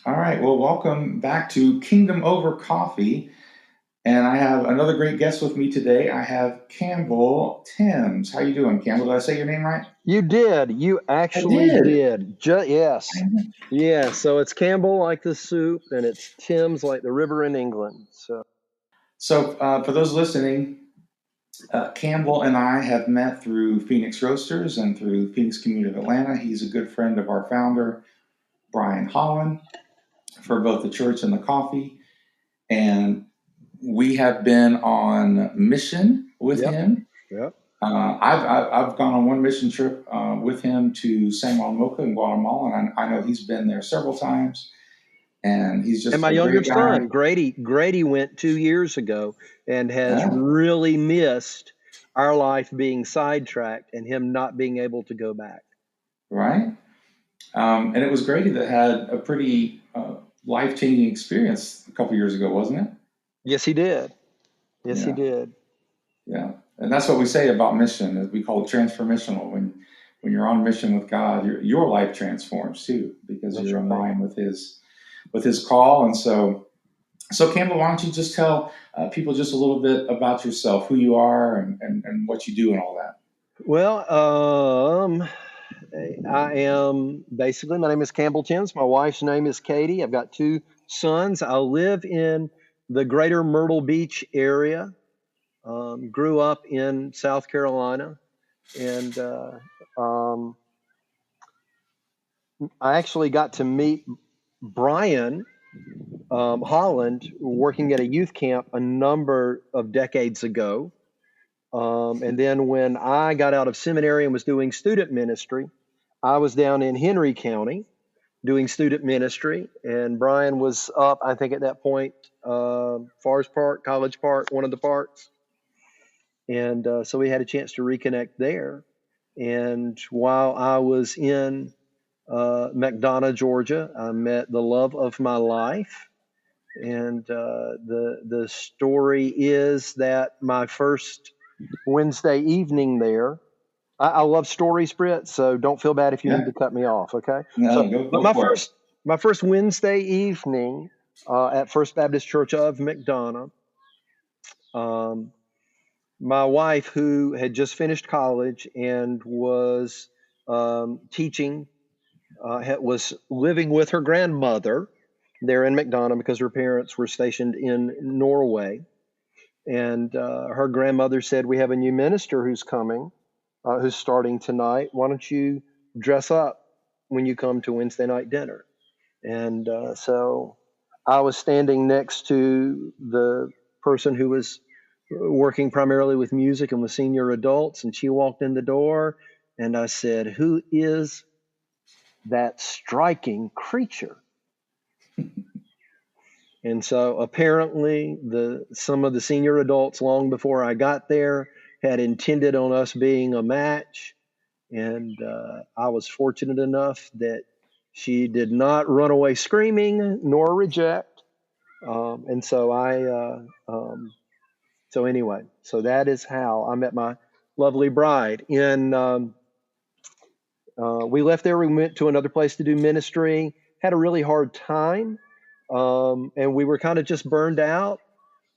All right. Well, welcome back to Kingdom Over Coffee. And I have another great guest with me today. I have Campbell Thames. How you doing, Campbell? Did I say your name right? You did. You I actually did. did. Yes. Yeah. So it's Campbell like the soup, and it's Thames like the river in England. So So, for those listening, Campbell and I have met through Phoenix Roasters and through Phoenix Community of Atlanta. He's a good friend of our founder, Brian Holland, for both the church and the coffee. And we have been on mission with yep. him. Yep. I've gone on one mission trip with him to San Juan Mocha in Guatemala, and I know he's been there several times, and he's And just my a younger great guy. son, Grady went 2 years ago and has Yeah, really missed our life being sidetracked and him not being able to go back. right. And it was Grady that had a pretty life changing experience a couple years ago, wasn't it? Yes, he did. Yes, he Yeah, did. yeah. And that's what we say about mission. Is we call it transformational. When you're on mission with God, your life transforms too because That's you're in right. line with His call. And so, Campbell, why don't you just tell people just a little bit about yourself, who you are, and what you do, and all that. Well, I am basically, my name is Campbell Thames. My wife's name is Katie. I've got two sons. I live in the greater Myrtle Beach area. Grew up in South Carolina. And um, I actually got to meet Brian Holland working at a youth camp a number of decades ago. And then when I got out of seminary and was doing student ministry, I was down in Henry County doing student ministry, and Brian was up, I think, at that point, Forest Park, College Park, one of the parks, and so we had a chance to reconnect there. And while I was in McDonough, Georgia, I met the love of my life. And the story is that my first Wednesday evening there, I love stories, Britt. So don't feel bad if you need Yeah, to cut me off. Okay. no, So, but go for it. my first Wednesday evening at First Baptist Church of McDonough, um, my wife, who had just finished college and was teaching, was living with her grandmother there in McDonough because her parents were stationed in Norway. And her grandmother said, "We have a new minister who's coming, who's starting tonight. Why don't you dress up when you come to Wednesday night dinner?" And so I was standing next to the person who was working primarily with music and with senior adults, and she walked in the door, and I said, "Who is that striking creature?" And so apparently, some of the senior adults, long before I got there, had intended on us being a match. And I was fortunate enough that she did not run away screaming nor reject. And so so anyway, so that is how I met my lovely bride. We left there, we went to another place to do ministry, had a really hard time. And we were kind of just burned out.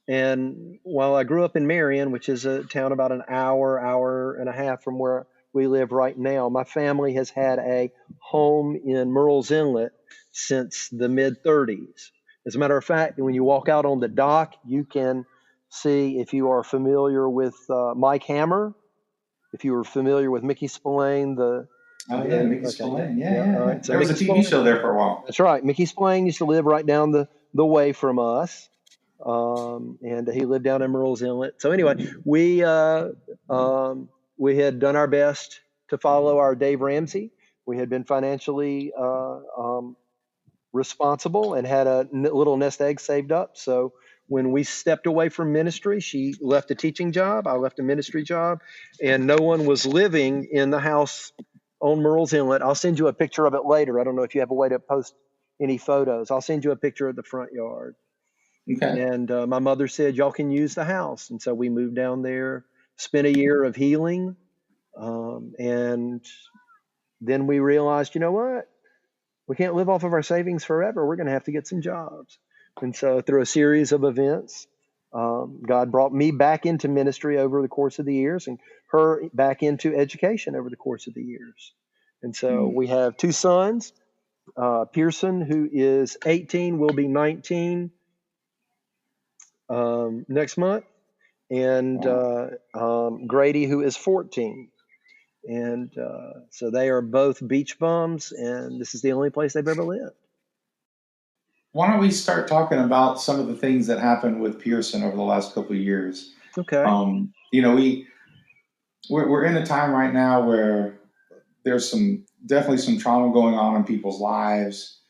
And while I grew up in Marion, which is a town about an hour and a half from where we live right now, my family has had a home in Murrells Inlet since the mid 30s. As a matter of fact, when you walk out on the dock, you can see, if you are familiar with Mike Hammer, if you were familiar with Mickey Spillane, Oh yeah, Mickey okay, yeah, Spillane. Yeah, yeah, yeah, all yeah. right. So There was a Mickey TV Spillane, show there for a while. that's right. Mickey Spillane used to live right down the way from us, and he lived down in Murrells Inlet. So anyway, we had done our best to follow our Dave Ramsey. We had been financially responsible and had a little nest egg saved up. So when we stepped away from ministry, she left a teaching job. I left a ministry job, and no one was living in the house on Murrells Inlet. I'll send you a picture of it later. I don't know if you have a way to post any photos. I'll send you a picture of the front yard. Okay. And my mother said, "Y'all can use the house." And so we moved down there, spent a year of healing. And then we realized, you know what? we can't live off of our savings forever. We're going to have to get some jobs. And so through a series of events, God brought me back into ministry over the course of the years, and her back into education over the course of the years. And so Mm. we have two sons, Pierson, who is 18, will be 19 next month, and Wow. Grady, who is 14. And so they are both beach bums, and this is the only place they've ever lived. Why don't we start talking about some of the things that happened with Pearson over the last couple of years? Okay. You know, we're in a time right now where there's definitely some trauma going on in people's lives,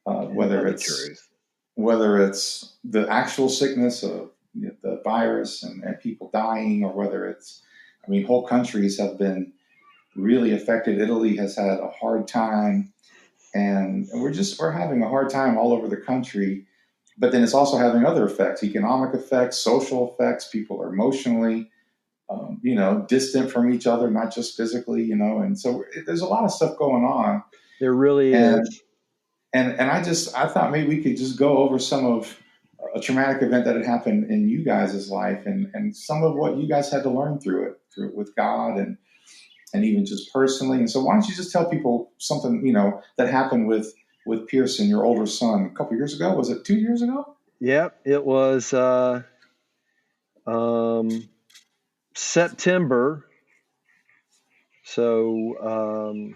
whether The it's truth. the actual sickness of the virus and people dying, or whether it's, I mean, whole countries have been really affected. Italy has had a hard time, and we're having a hard time all over the country. But then it's also having other effects, economic effects, social effects. People are emotionally, distant from each other, not just physically, and so there's a lot of stuff going on. There really And is. and I thought maybe we could just go over some of a traumatic event that had happened in you guys' life, and some of what you guys had to learn through it with God, and even just personally. And so why don't you just tell people something, that happened with Pierson, your older son, a couple years ago? Was it 2 years ago? Yep. It was September. So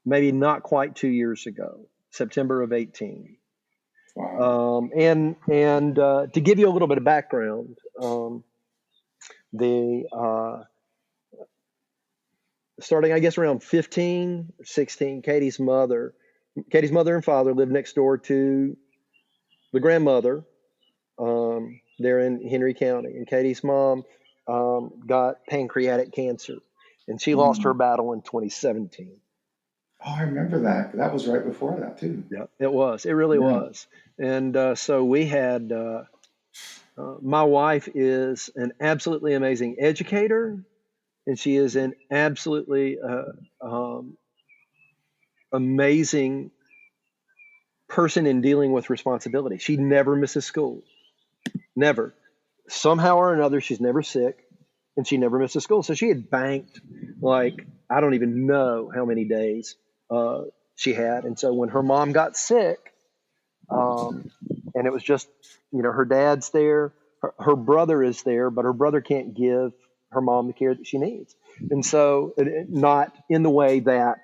maybe not quite 2 years ago, September of 18. Wow. And to give you a little bit of background, the starting, I guess, around 15 or 16, Katie's mother and father lived next door to the grandmother there in Henry County. And Katie's mom got pancreatic cancer, and she lost her Mm. battle in 2017. Oh, I remember that. That was right before that too. Yeah, it was. It really Yeah. was. And so we had, my wife is an absolutely amazing educator, and she is an absolutely amazing person in dealing with responsibility. She never misses school. Never. Somehow or another, she's never sick, and she never misses school. So she had banked, like, I don't even know how many days she had. And so when her mom got sick, and it was just, her dad's there, her brother is there, but her brother can't give her mom the care that she needs. And so, not in the way that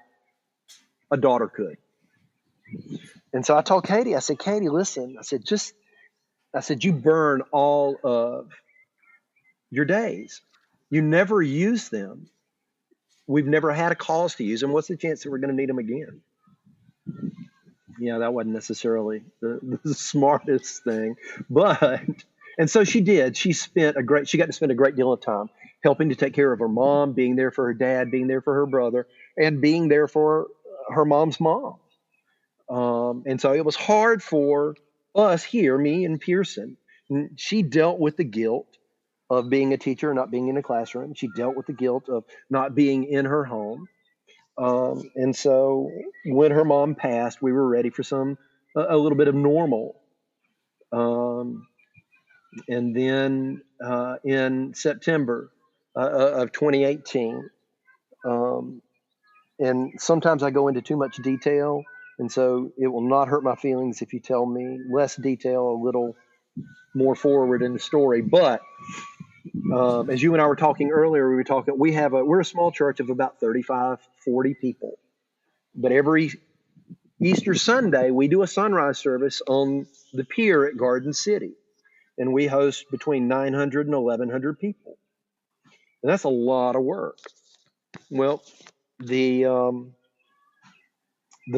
a daughter could. And so I told Katie, I said, Katie, listen, I said, you burn all of your days. You never use them. We've never had a cause to use them. What's the chance that we're going to need them again? Yeah, that wasn't necessarily the smartest thing, but, and so she did. She got to spend a great deal of time helping to take care of her mom, being there for her dad, being there for her brother, and being there for her mom's mom. And so it was hard for us here, me and Pierson. She dealt with the guilt of being a teacher and not being in a classroom. She dealt with the guilt of not being in her home. And so when her mom passed, we were ready for a little bit of normal. Um, and then in September of 2018, and sometimes I go into too much detail, and so it will not hurt my feelings if you tell me less detail, a little more forward in the story. But as you and I were talking earlier, we're a small church of about 35, 40 people. But every Easter Sunday, we do a sunrise service on the pier at Garden City, and we host between 900 and 1,100 people. And that's a lot of work. Well, the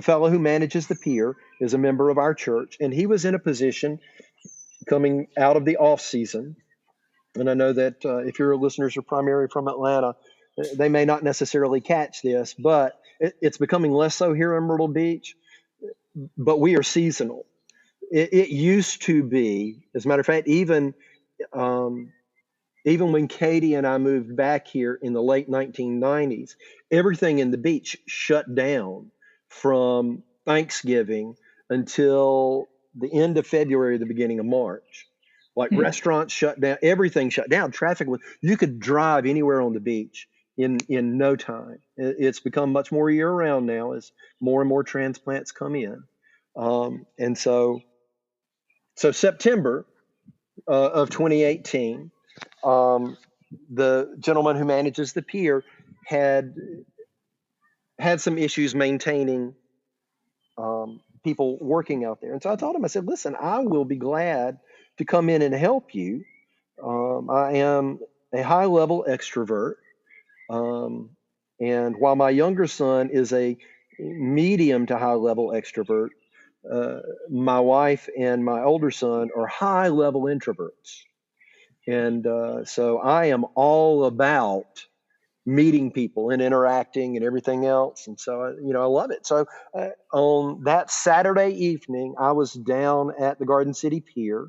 fellow who manages the pier is a member of our church, and he was in a position coming out of the off season. And I know that if your listeners are primarily from Atlanta, they may not necessarily catch this, but it's becoming less so here in Myrtle Beach. But we are seasonal. It used to be, as a matter of fact, even when Katie and I moved back here in the late 1990s, everything in the beach shut down from Thanksgiving until the end of February, the beginning of March. Like Hmm. restaurants shut down, everything shut down. Traffic was, you could drive anywhere on the beach in no time. It's become much more year round now as more and more transplants come in. And so September of 2018, um, the gentleman who manages the pier had some issues maintaining people working out there. And so I told him, I said, listen, I will be glad to come in and help you. I am a high level extrovert. Um, and while my younger son is a medium to high level extrovert, uh, my wife and my older son are high level introverts. And so I am all about meeting people and interacting and everything else. And so, I love it. So on that Saturday evening, I was down at the Garden City Pier,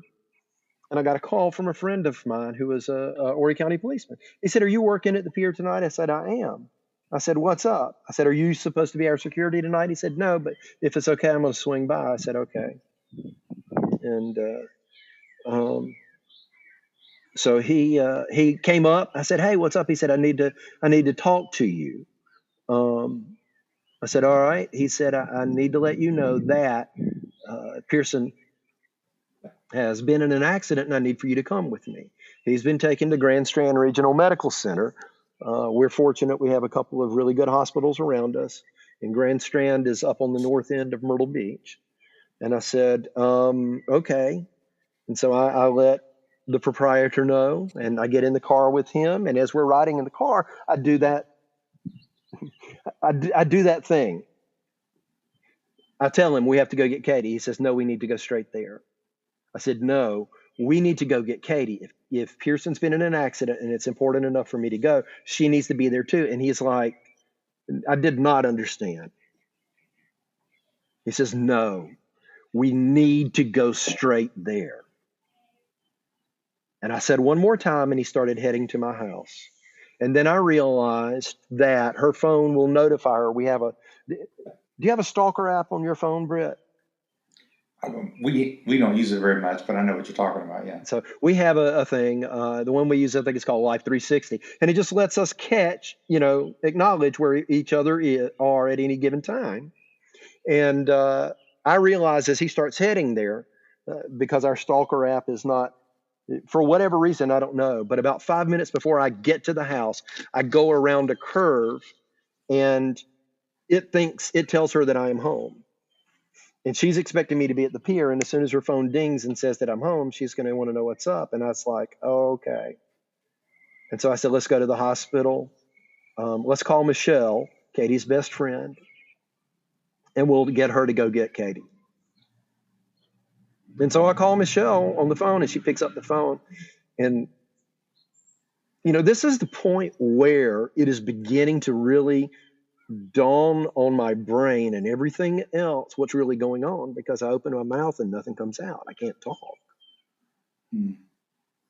and I got a call from a friend of mine who was a Horry County policeman. He said, "Are you working at the pier tonight?" I said, "I am." I said, "What's up?" I said, "Are you supposed to be our security tonight?" He said, "No, but if it's okay, I'm going to swing by." I said, "Okay." And um, so he came up. I said, "Hey, what's up?" He said, "I need to talk to you." Um, I said, "All right." He said, I need to let you know that Pierson has been in an accident and I need for you to come with me. He's been taken to Grand Strand Regional Medical Center. We're fortunate we have a couple of really good hospitals around us, and Grand Strand is up on the north end of Myrtle Beach. And I said, okay. And so I let the proprietor know, and I get in the car with him. And as we're riding in the car, I do that. I do that thing. I tell him we have to go get Katie. He says, no, we need to go straight there. I said, no, we need to go get Katie. If Pierson's been in an accident and it's important enough for me to go, she needs to be there too. And he's like, I did not understand. He says, no, we need to go straight there. And I said one more time, and he started heading to my house. And then I realized that her phone will notify her. Do you have a stalker app on your phone, Britt? We don't use it very much, but I know what you're talking about. Yeah. So we have a thing. The one we use, I think it's called Life 360, and it just lets us catch, acknowledge where each other are at any given time. And I realize as he starts heading there, because our stalker app is not, for whatever reason, I don't know, but about 5 minutes before I get to the house, I go around a curve, and it tells her that I am home. And she's expecting me to be at the pier. And as soon as her phone dings and says that I'm home, she's going to want to know what's up. And I was like, oh, okay. And so I said, let's go to the hospital. Let's call Michelle, Katie's best friend, and we'll get her to go get Katie. And so I call Michelle on the phone, and she picks up the phone. And, this is the point where it is beginning to really dawn on my brain and everything else what's really going on, because I open my mouth and nothing comes out. I can't talk. Hmm.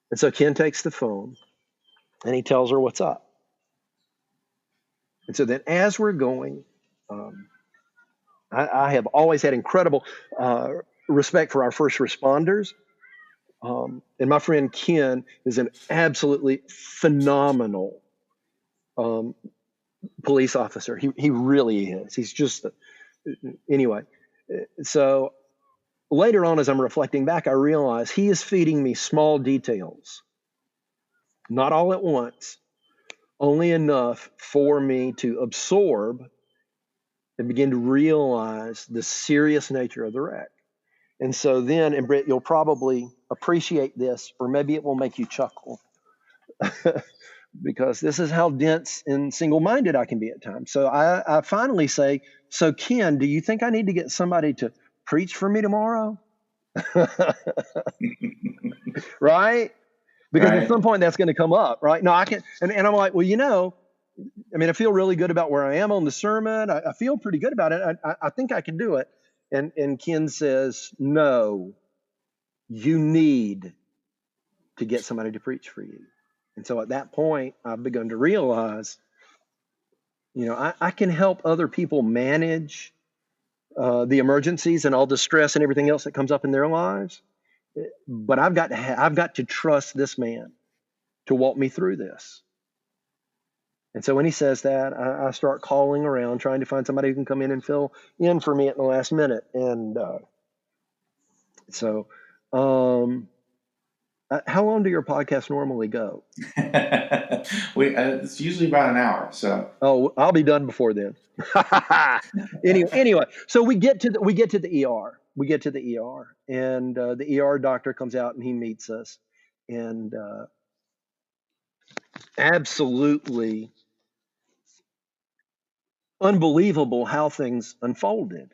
And so Ken takes the phone and he tells her what's up. And so then as we're going, I have always had incredible respect for our first responders. And my friend Ken is an absolutely phenomenal police officer. He really is. He's just, anyway. So later on, as I'm reflecting back, I realize he is feeding me small details, not all at once, only enough for me to absorb and begin to realize the serious nature of the wreck. And so then, and Britt, you'll probably appreciate this, or maybe it will make you chuckle, because this is how dense and single-minded I can be at times. So I finally say, so Ken, do you think I need to get somebody to preach for me tomorrow? Right? Because at Right. some point that's going to come up, right? No, I can, and I'm like, well, I feel really good about where I am on the sermon. I feel pretty good about it. I think I can do it. And Ken says, no, you need to get somebody to preach for you. And so at that point, I've begun to realize, I can help other people manage the emergencies and all the stress and everything else that comes up in their lives. But I've got to trust this man to walk me through this. And so when he says that, I start calling around, trying to find somebody who can come in and fill in for me at the last minute. And so, how long do your podcasts normally go? It's usually about an hour. So, Oh, I'll be done before then. Anyway, so we get to the ER. We get to the ER, and the ER doctor comes out and he meets us, and absolutely unbelievable how things unfolded.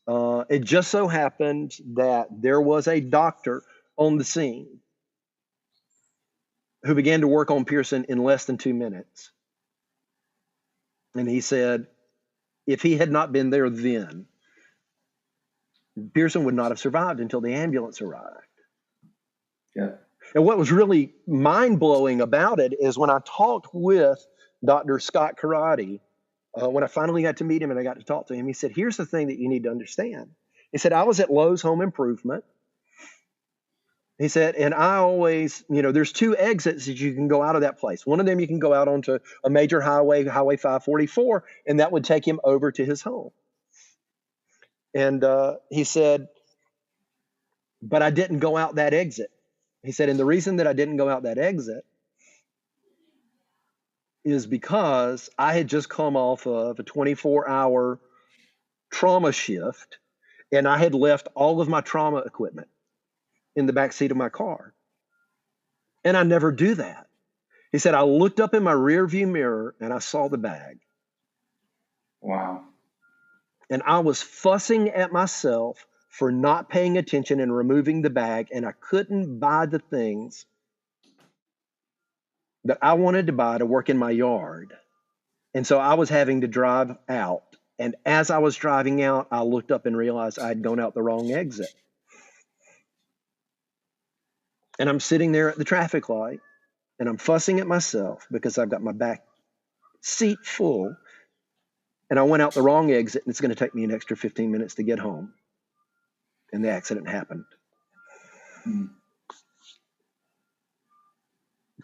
It just so happened that there was a doctor on the scene who began to work on Pierson in less than 2 minutes. And he said, if he had not been there then, Pierson would not have survived until the ambulance arrived. yeah. And what was really mind-blowing about it is when I talked with Dr. Scott Karate, when I finally got to meet him and I got to talk to him, he said, here's the thing that you need to understand. He said, I was at Lowe's Home Improvement. He said, and I always, there's 2 exits that you can go out of that place. One of them you can go out onto a major highway, Highway 544, and that would take him over to his home. And he said, but I didn't go out that exit. He said, and the reason that I didn't go out that exit is because I had just come off of a 24-hour trauma shift, and I had left all of my trauma equipment in the back seat of my car. And I never do that. He said, I looked up in my rear view mirror and I saw the bag. Wow. And I was fussing at myself for not paying attention and removing the bag, and I couldn't buy the things that I wanted to buy to work in my yard. And so I was having to drive out. And as I was driving out, I looked up and realized I had gone out the wrong exit. And I'm sitting there at the traffic light and I'm fussing at myself because I've got my back seat full and I went out the wrong exit, and it's going to take me an extra 15 minutes to get home. And the accident happened.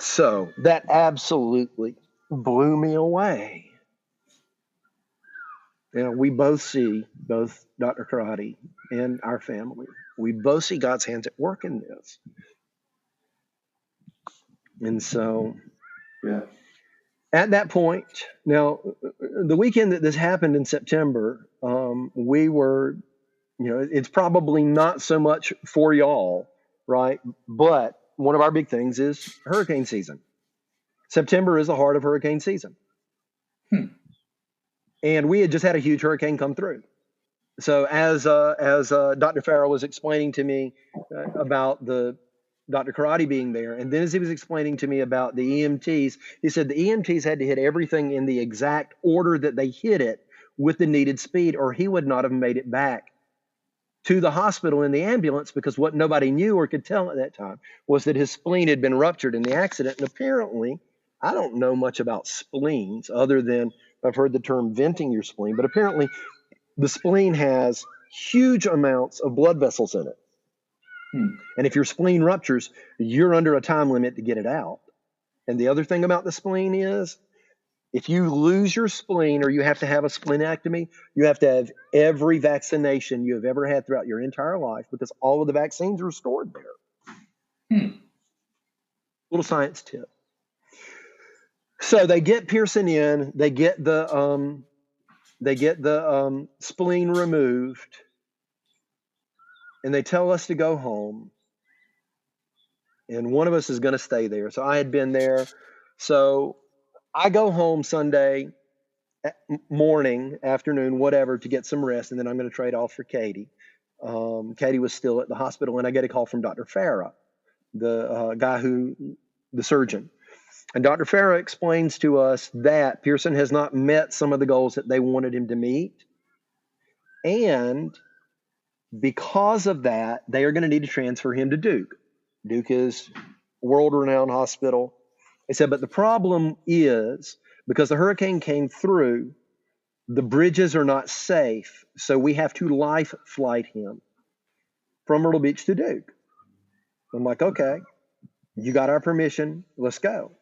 So that absolutely blew me away. We both see, both Dr. Karate and our family, we both see God's hands at work in this. And so at that point, now, the weekend that this happened in September, we were, it's probably not so much for y'all, right? But one of our big things is hurricane season. September is the heart of hurricane season. And we had just had a huge hurricane come through. So as Dr. Farrell was explaining to me about the Dr. Karate being there, and then as he was explaining to me about the EMTs, he said the EMTs had to hit everything in the exact order that they hit it with the needed speed, or he would not have made it back to the hospital in the ambulance, because what nobody knew or could tell at that time was that his spleen had been ruptured in the accident. And apparently, I don't know much about spleens other than I've heard the term venting your spleen, but apparently the spleen has huge amounts of blood vessels in it. And if your spleen ruptures, you're under a time limit to get it out. And the other thing about the spleen is, if you lose your spleen or you have to have a splenectomy, you have to have every vaccination you have ever had throughout your entire life, because all of the vaccines are stored there. Little science tip. So they get Pierson in, they get the spleen removed, and they tell us to go home. And one of us is going to stay there. So I had been there. So I go home Sunday morning, afternoon, whatever, to get some rest. And then I'm going to trade off for Katie. Katie was still at the hospital, and I get a call from Dr. Farah, the surgeon. And Dr. Farah explains to us that Pierson has not met some of the goals that they wanted him to meet. And because of that, they are going to need to transfer him to Duke. Duke is a world-renowned hospital. They said, but the problem is, because the hurricane came through, The bridges are not safe, so we have to life flight him from Myrtle Beach to Duke. I'm like, okay, you got our permission, let's go.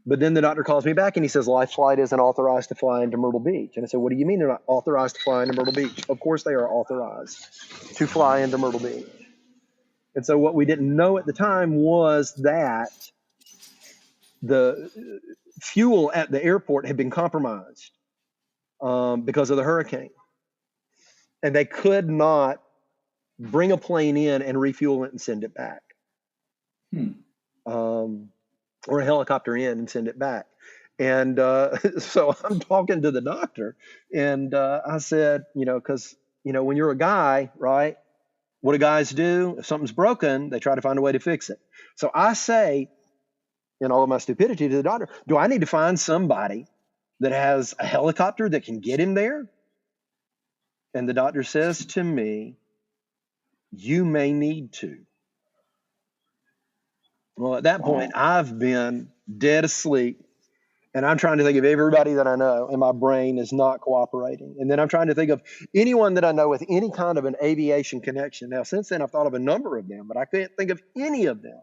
But then the doctor calls me back and he says, life flight isn't authorized to fly into Myrtle Beach. And I said, what do you mean they're not authorized to fly into Myrtle Beach? Of course they are authorized to fly into Myrtle Beach. And so what we didn't know at the time was that the fuel at the airport had been compromised because of the hurricane. And they could not bring a plane in and refuel it and send it back. Or a helicopter in and send it back. And so I'm talking to the doctor, and I said, because, when you're a guy, right, what do guys do? If something's broken, they try to find a way to fix it. So I say, in all of my stupidity, to the doctor, do I need to find somebody that has a helicopter that can get him there? And the doctor says to me, you may need to. Well, at that point, I've been dead asleep, and I'm trying to think of everybody that I know, and my brain is not cooperating. And then I'm trying to think of anyone that I know with any kind of an aviation connection. Now, since then, I've thought of a number of them, but I can't think of any of them.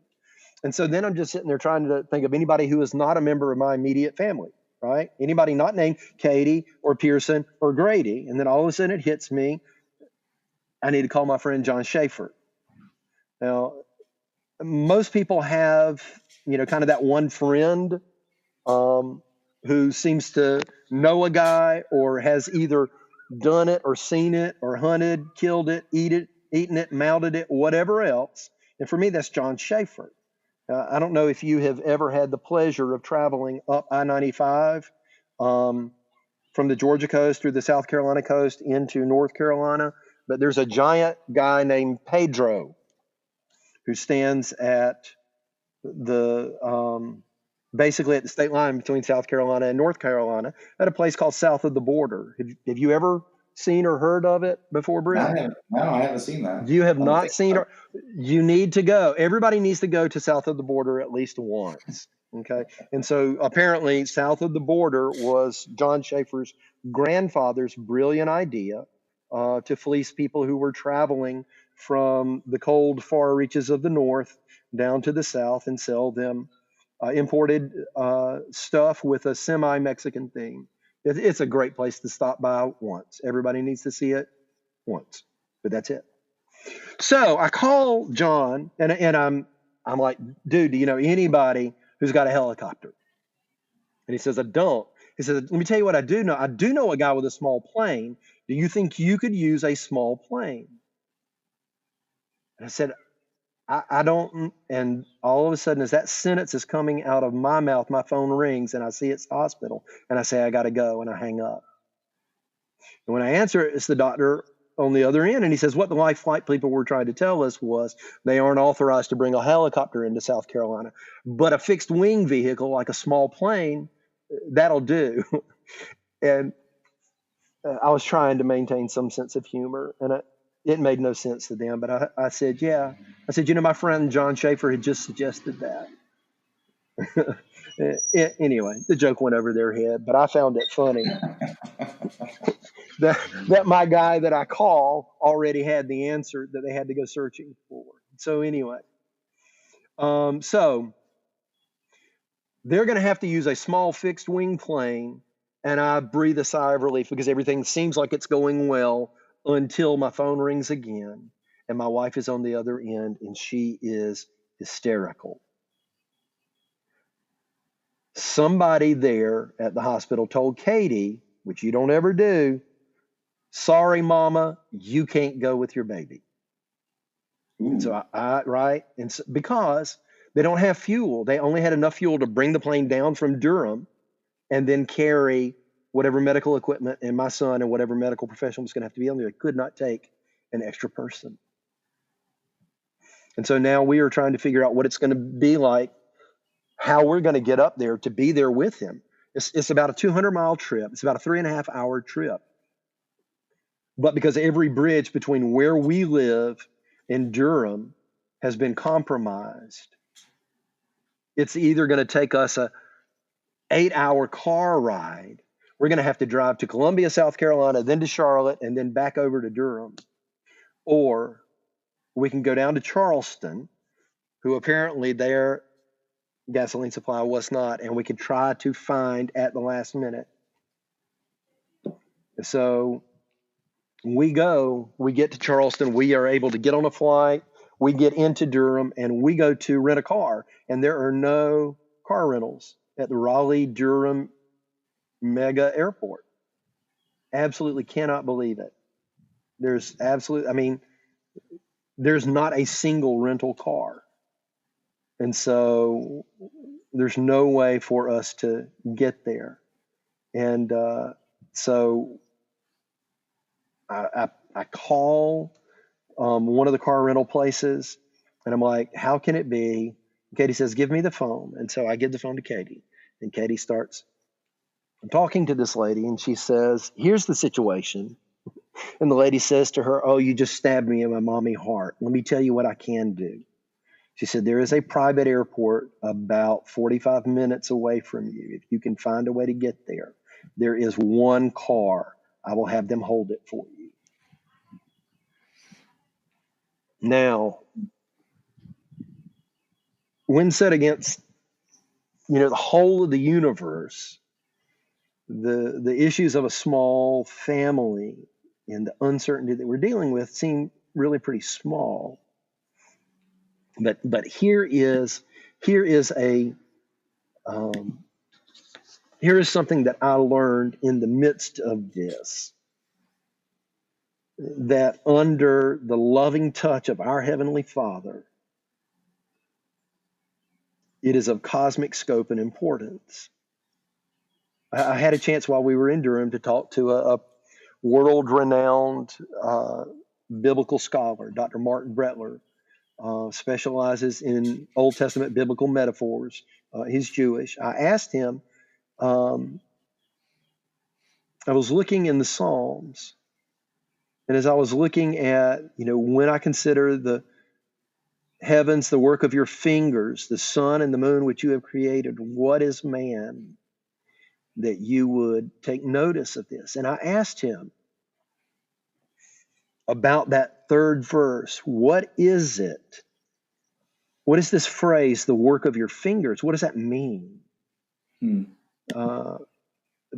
And so then I'm just sitting there trying to think of anybody who is not a member of my immediate family, right? Anybody not named Katie or Pierson or Grady. And then all of a sudden it hits me, I need to call my friend John Schaefer. Now, most people have, kind of that one friend who seems to know a guy or has either done it or seen it or hunted, killed it, eaten it, mounted it, whatever else. And for me, that's John Schaefer. I don't know if you have ever had the pleasure of traveling up I-95 from the Georgia coast through the South Carolina coast into North Carolina, but there's a giant guy named Pedro who stands at the basically at the state line between South Carolina and North Carolina at a place called South of the Border. Have you ever seen or heard of it before, Brent? No, I haven't seen that. You have not seen it. You need to go. Everybody needs to go to South of the Border at least once. Okay. And so apparently South of the Border was John Schaefer's grandfather's brilliant idea to fleece people who were traveling from the cold far reaches of the north down to the south and sell them imported stuff with a semi-Mexican theme. It's a great place to stop by once. Everybody needs to see it once, but that's it. So I call John and I'm like, dude, do you know anybody who's got a helicopter? And he says, I don't. He says, let me tell you what I do know. I do know a guy with a small plane. Do you think you could use a small plane? And I said, I don't. And all of a sudden, as that sentence is coming out of my mouth, my phone rings and I see it's the hospital. And I say, I got to go. And I hang up. And when I answer it, it's the doctor on the other end. And he says, what the life flight people were trying to tell us was they aren't authorized to bring a helicopter into South Carolina, but a fixed wing vehicle like a small plane, that'll do. And I was trying to maintain some sense of humor, and it made no sense to them. But I said, yeah. I said, my friend John Schaefer had just suggested that. Anyway, the joke went over their head, but I found it funny that my guy that I call already had the answer that they had to go searching for. So anyway, so they're going to have to use a small fixed wing plane, and I breathe a sigh of relief because everything seems like it's going well until my phone rings again, and my wife is on the other end, and she is hysterical. Somebody there at the hospital told Katie, which you don't ever do, sorry, mama, you can't go with your baby. And so right. And so, because they don't have fuel, they only had enough fuel to bring the plane down from Durham and then carry whatever medical equipment and my son and whatever medical professional was going to have to be on there. They could not take an extra person. And so now we are trying to figure out what it's going to be like, how we're going to get up there to be there with him. It's about a 200-mile trip. It's about a 3.5-hour trip. But because every bridge between where we live and Durham has been compromised, it's either going to take us a 8-hour car ride we're going to have to drive to Columbia, South Carolina, then to Charlotte, and then back over to Durham. Or we can go down to Charleston, who apparently their gasoline supply was not, and we could try to find at the last minute. So we get to Charleston, we are able to get on a flight, we get into Durham, and we go to rent a car, and there are no car rentals at the Raleigh-Durham mega airport. Absolutely cannot believe it. There's not a single rental car. And so there's no way for us to get there. And so I call one of the car rental places, and I'm like, how can it be? Katie says, give me the phone. And so I give the phone to Katie, and Katie starts talking to this lady, and she says, here's the situation. And the lady says to her, oh, you just stabbed me in my mommy heart. Let me tell you what I can do. She said, there is a private airport about 45 minutes away from you. If you can find a way to get there, there is one car. I will have them hold it for you. Now, when set against, the whole of the universe, the issues of a small family and the uncertainty that we're dealing with seem really pretty small. But here is something that I learned in the midst of this, that under the loving touch of our Heavenly Father, it is of cosmic scope and importance. I had a chance while we were in Durham to talk to a world-renowned biblical scholar, Dr. Martin Brettler, specializes in Old Testament biblical metaphors. He's Jewish. I asked him, I was looking in the Psalms, and as I was looking at, when I consider the heavens, the work of your fingers, the sun and the moon which you have created, what is man that you would take notice of this? And I asked him about that third verse. What is it? What is this phrase, the work of your fingers? What does that mean?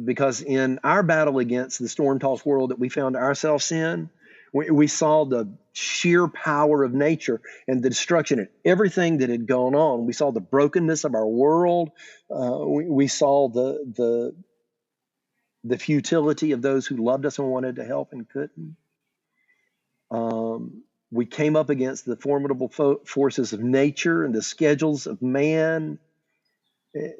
Because in our battle against the storm-tossed world that we found ourselves in, we saw the sheer power of nature and the destruction and everything that had gone on. We saw the brokenness of our world. We saw the futility of those who loved us and wanted to help and couldn't. We came up against the formidable forces of nature and the schedules of man.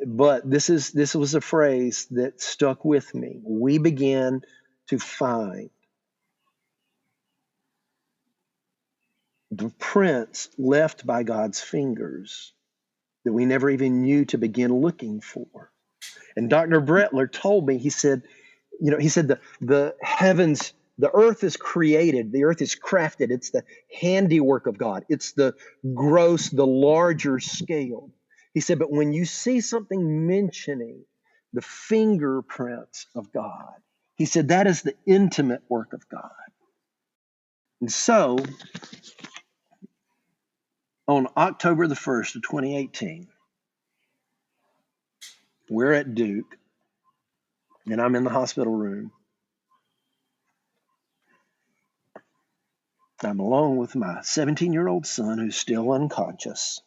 But this was a phrase that stuck with me. We began to find the prints left by God's fingers that we never even knew to begin looking for. And Dr. Brettler told me, he said the heavens, the earth is created, the earth is crafted. It's the handiwork of God. It's the gross, the larger scale. He said, but when you see something mentioning the fingerprints of God, he said, that is the intimate work of God. And so, on October the 1st of 2018, we're at Duke, and I'm in the hospital room. I'm alone with my 17-year-old son who's still unconscious.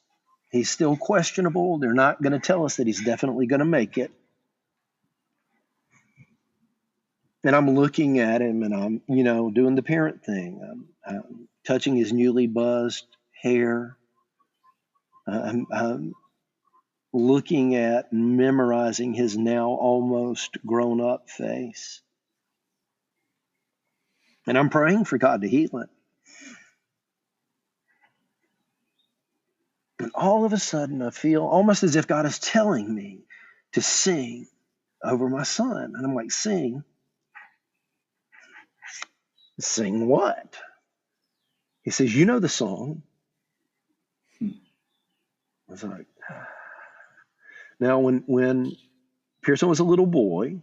He's still questionable. They're not going to tell us that he's definitely going to make it. And I'm looking at him, and I'm, doing the parent thing. I'm touching his newly buzzed hair. I'm looking at and memorizing his now almost grown-up face. And I'm praying for God to heal it. And all of a sudden, I feel almost as if God is telling me to sing over my son. And I'm like, sing? Sing what? He says, you know the song. I was like, now when Pierson was a little boy,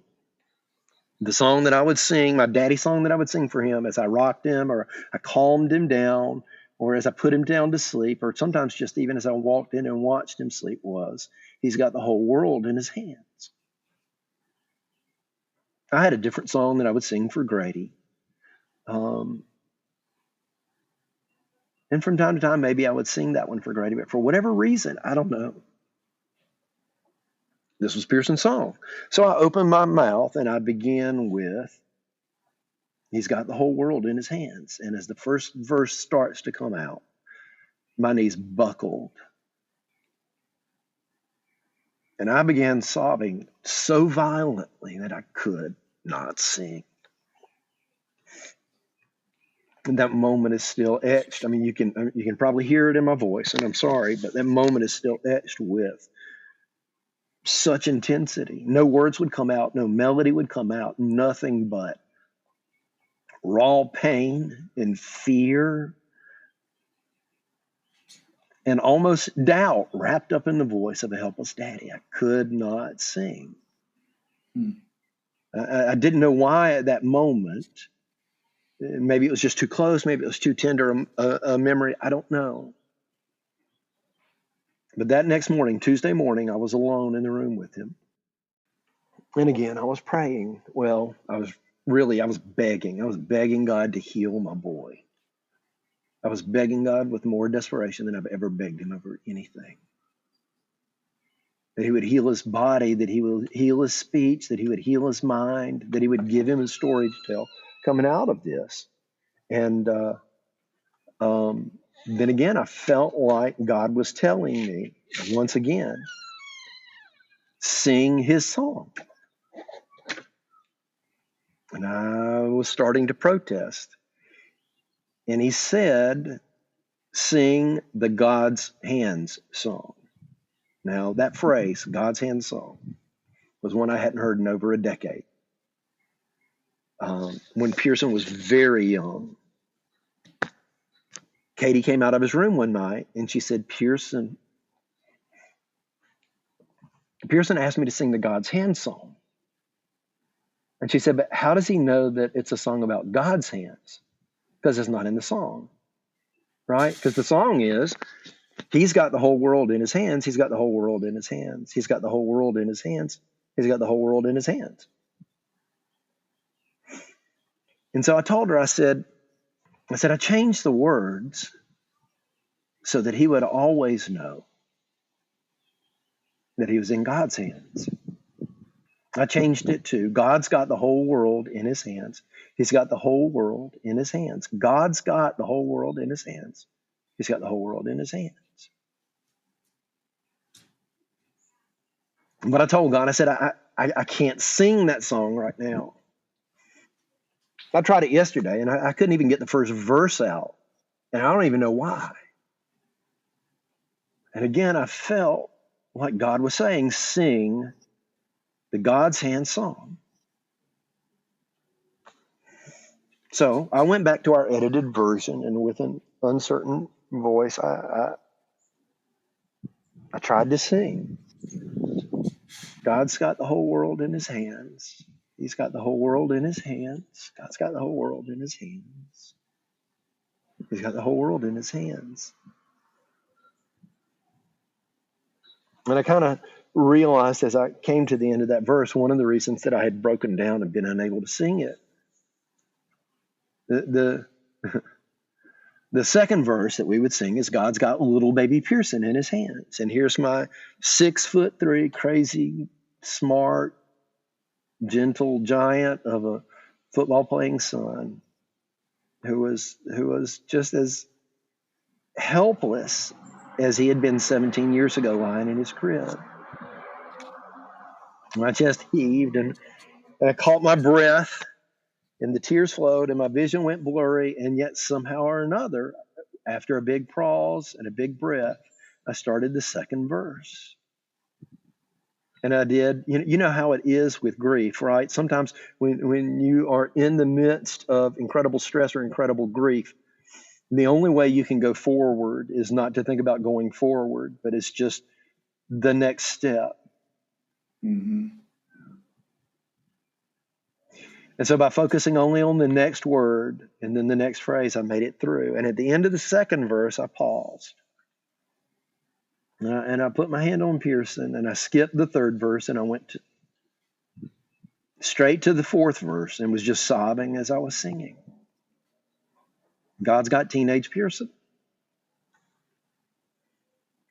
The song that I would sing, my daddy song that I would sing for him as I rocked him or I calmed him down or as I put him down to sleep, or sometimes just even as I walked in and watched him sleep, was, he's got the whole world in his hands. I had a different song that I would sing for Grady. And from time to time, maybe I would sing that one for Grady, but for whatever reason, I don't know. This was Pierson's song. So I opened my mouth and I began with, he's got the whole world in his hands. And as the first verse starts to come out, my knees buckled. And I began sobbing so violently that I could not sing. And that moment is still etched. I mean, you can probably hear it in my voice, and I'm sorry, but that moment is still etched with such intensity. No words would come out, no melody would come out, nothing but raw pain and fear and almost doubt wrapped up in the voice of a helpless daddy. I could not sing. I didn't know why at that moment. Maybe it was just too close. Maybe it was too tender a memory. I don't know. But that next morning, Tuesday morning, I was alone in the room with him. And again, I was praying. Well, I was begging. I was begging God to heal my boy. I was begging God with more desperation than I've ever begged him over anything. That he would heal his body, that he would heal his speech, that he would heal his mind, that he would give him a story to tell coming out of this. And then again, I felt like God was telling me, once again, sing his song. And I was starting to protest. And he said, sing the God's Hands song. Now, that phrase, God's Hands song, was one I hadn't heard in over a decade. When Pierson was very young, Katie came out of his room one night and she said, Pierson asked me to sing the God's Hands song. And she said, but how does he know that it's a song about God's hands? Because it's not in the song, right? Because the song is, he's got the whole world in his hands. He's got the whole world in his hands. He's got the whole world in his hands. He's got the whole world in his hands. And so I told her, I said, I changed the words so that he would always know that he was in God's hands. I changed it to, God's got the whole world in his hands. He's got the whole world in his hands. God's got the whole world in his hands. He's got the whole world in his hands. But I told God, I said, I can't sing that song right now. I tried it yesterday, and I couldn't even get the first verse out. And I don't even know why. And again, I felt like God was saying, sing the God's Hand song. So I went back to our edited version, and with an uncertain voice, I tried to sing. God's got the whole world in his hands. He's got the whole world in his hands. God's got the whole world in his hands. He's got the whole world in his hands. And I kind of realized as I came to the end of that verse, one of the reasons that I had broken down and been unable to sing it. The second verse that we would sing is God's got little baby Pierson in his hands. And here's my 6'3", crazy, smart, gentle giant of a football playing son who was just as helpless as he had been 17 years ago lying in his crib. My chest heaved and I caught my breath and the tears flowed and my vision went blurry, and yet somehow or another, after a big pause and a big breath, I started the second verse. And I did, you know how it is with grief, right? Sometimes when you are in the midst of incredible stress or incredible grief, the only way you can go forward is not to think about going forward, but it's just the next step. Mm-hmm. And so by focusing only on the next word and then the next phrase, I made it through. And at the end of the second verse, I paused. And I put my hand on Pierson, and I skipped the third verse, and I went straight to the fourth verse and was just sobbing as I was singing. God's got teenage Pierson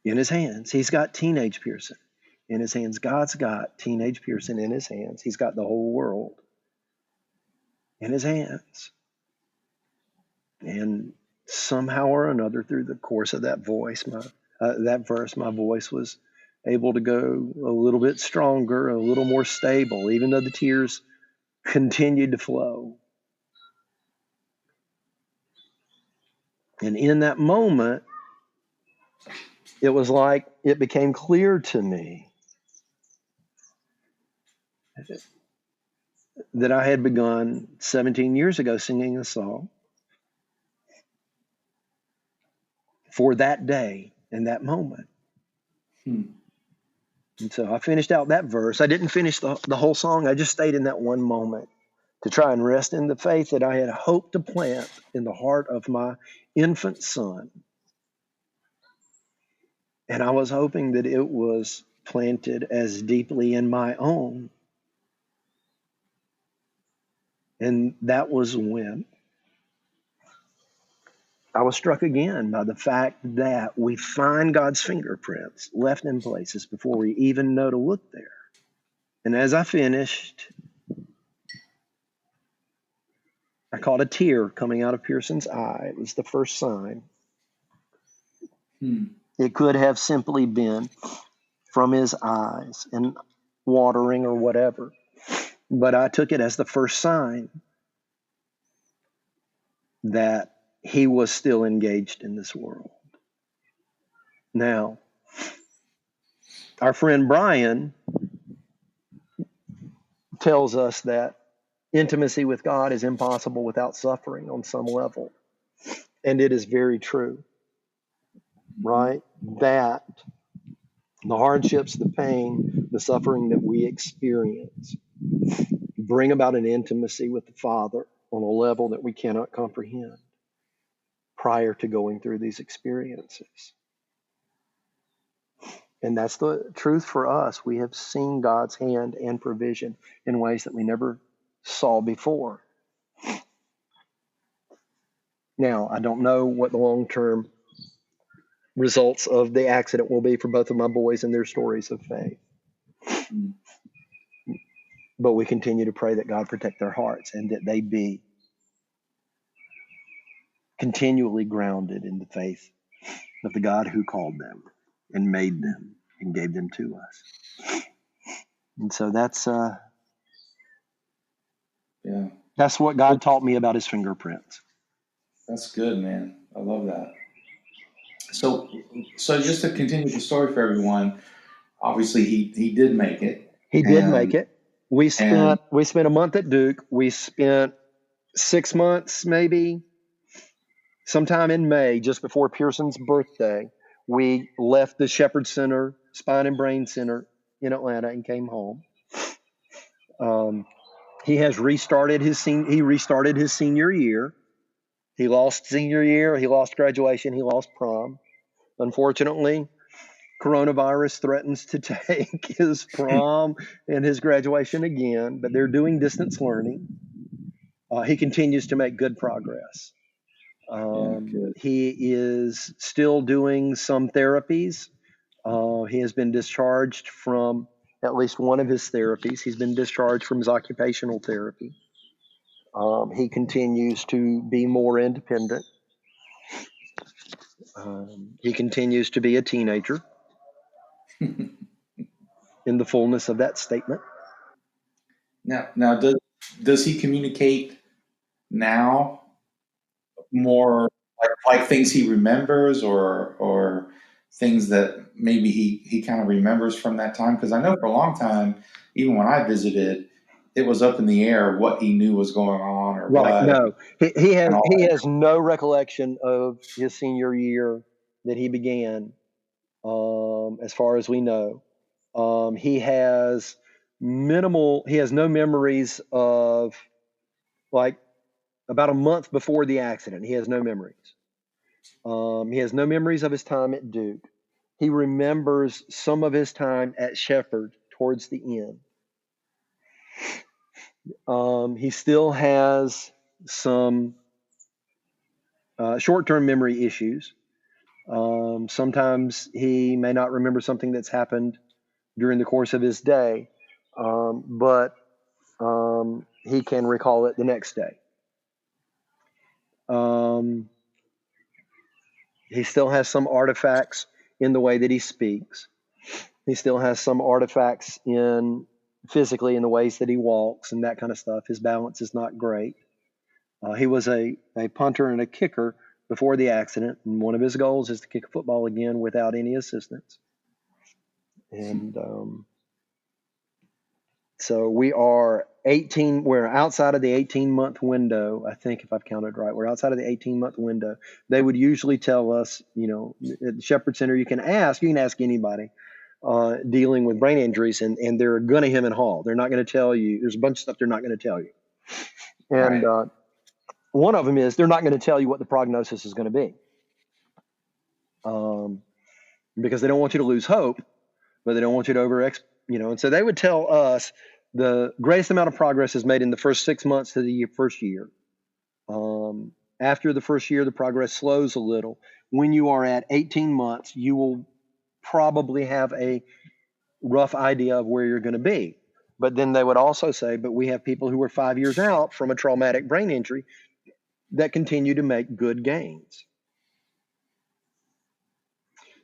in his hands. He's got teenage Pierson in his hands. God's got teenage Pierson in his hands. He's got the whole world in his hands. And somehow or another, through the course of that verse, my voice was able to go a little bit stronger, a little more stable, even though the tears continued to flow. And in that moment, it was like it became clear to me that I had begun 17 years ago singing a song for that day and that moment. And so I finished out that verse. I didn't finish the whole song. I just stayed in that one moment to try and rest in the faith that I had hoped to plant in the heart of my infant son. And I was hoping that it was planted as deeply in my own. And that was when I was struck again by the fact that we find God's fingerprints left in places before we even know to look there. And as I finished, I caught a tear coming out of Pierson's eye. It was the first sign. It could have simply been from his eyes and watering or whatever. But I took it as the first sign that he was still engaged in this world. Now, our friend Brian tells us that intimacy with God is impossible without suffering on some level. And it is very true, right? That the hardships, the pain, the suffering that we experience bring about an intimacy with the Father on a level that we cannot comprehend prior to going through these experiences. And that's the truth for us. We have seen God's hand and provision in ways that we never saw before. Now, I don't know what the long-term results of the accident will be for both of my boys and their stories of faith. But we continue to pray that God protect their hearts and that they be continually grounded in the faith of the God who called them and made them and gave them to us. And so that's what God taught me about his fingerprints. That's good, man. I love that. So just to continue the story for everyone, obviously he did make it. He did make it. We spent a month at Duke. We spent 6 months, maybe sometime in May, just before Pierson's birthday. We left the Shepherd Center, Spine and Brain Center in Atlanta and came home. He has restarted his senior year. He lost senior year. He lost graduation. He lost prom. Unfortunately, coronavirus threatens to take his prom and his graduation again, but they're doing distance learning. He continues to make good progress. He is still doing some therapies. He has been discharged from at least one of his therapies. He's been discharged from his occupational therapy. He continues to be more independent. He continues to be a teenager in the fullness of that statement. Now, does he communicate now more like things he remembers or things that maybe he kind of remembers from that time? Because I know for a long time, even when I visited, it was up in the air what he knew was going on or Right. what. No, he has no recollection of his senior year that he began, as far as we know. He has no memories of like about a month before the accident. He has no memories. He has no memories of his time at Duke. He remembers some of his time at Shepherd towards the end. He still has some short-term memory issues. Sometimes he may not remember something that's happened during the course of his day, but he can recall it the next day. He still has some artifacts in the way that he speaks. He still has some artifacts in physically in the ways that he walks and that kind of stuff. His balance is not great. He was a punter and a kicker before the accident, and one of his goals is to kick a football again without any assistance. And so we're outside of the 18-month window, I think, if I've counted right. We're outside of the 18-month window. They would usually tell us, at the Shepherd Center, you can ask anybody dealing with brain injuries, and they're going to hem and haw. They're not going to tell you. There's a bunch of stuff they're not going to tell you. And Right. one of them is they're not going to tell you what the prognosis is going to be, because they don't want you to lose hope, but they don't want you to And so they would tell us the greatest amount of progress is made in the first 6 months of the first year. After the first year, the progress slows a little. When you are at 18 months, you will probably have a rough idea of where you're going to be. But then they would also say, but we have people who are 5 years out from a traumatic brain injury that continue to make good gains.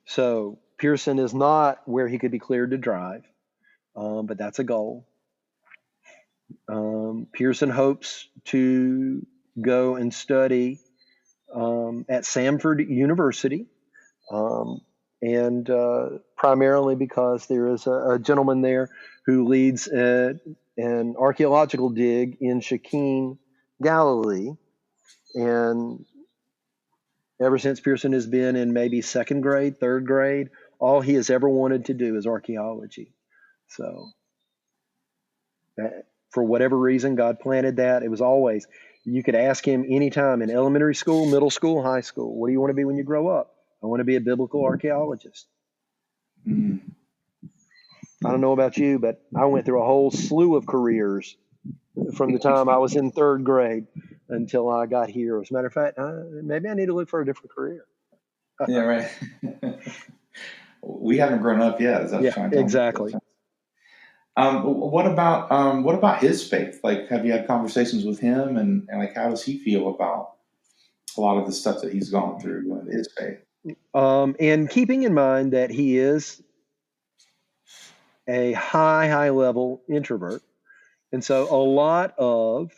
So Pierson is not where he could be cleared to drive, but that's a goal. Pierson hopes to go and study at Samford University, and primarily because there is a gentleman there who leads an archaeological dig in Shakeen, Galilee. And ever since Pierson has been in maybe second grade, third grade, all he has ever wanted to do is archaeology. So for whatever reason, God planted that. It was always, you could ask him anytime in elementary school, middle school, high school, what do you want to be when you grow up? I want to be a biblical archaeologist. Mm. I don't know about you, but I went through a whole slew of careers from the time I was in third grade until I got here. As a matter of fact, maybe I need to look for a different career. Yeah, right. We haven't grown up yet. Is that what you're trying to tell me? Exactly. What about his faith? Like, have you had conversations with him, and like, how does he feel about a lot of the stuff that he's gone through with his faith? And keeping in mind that he is a high level introvert, and so a lot of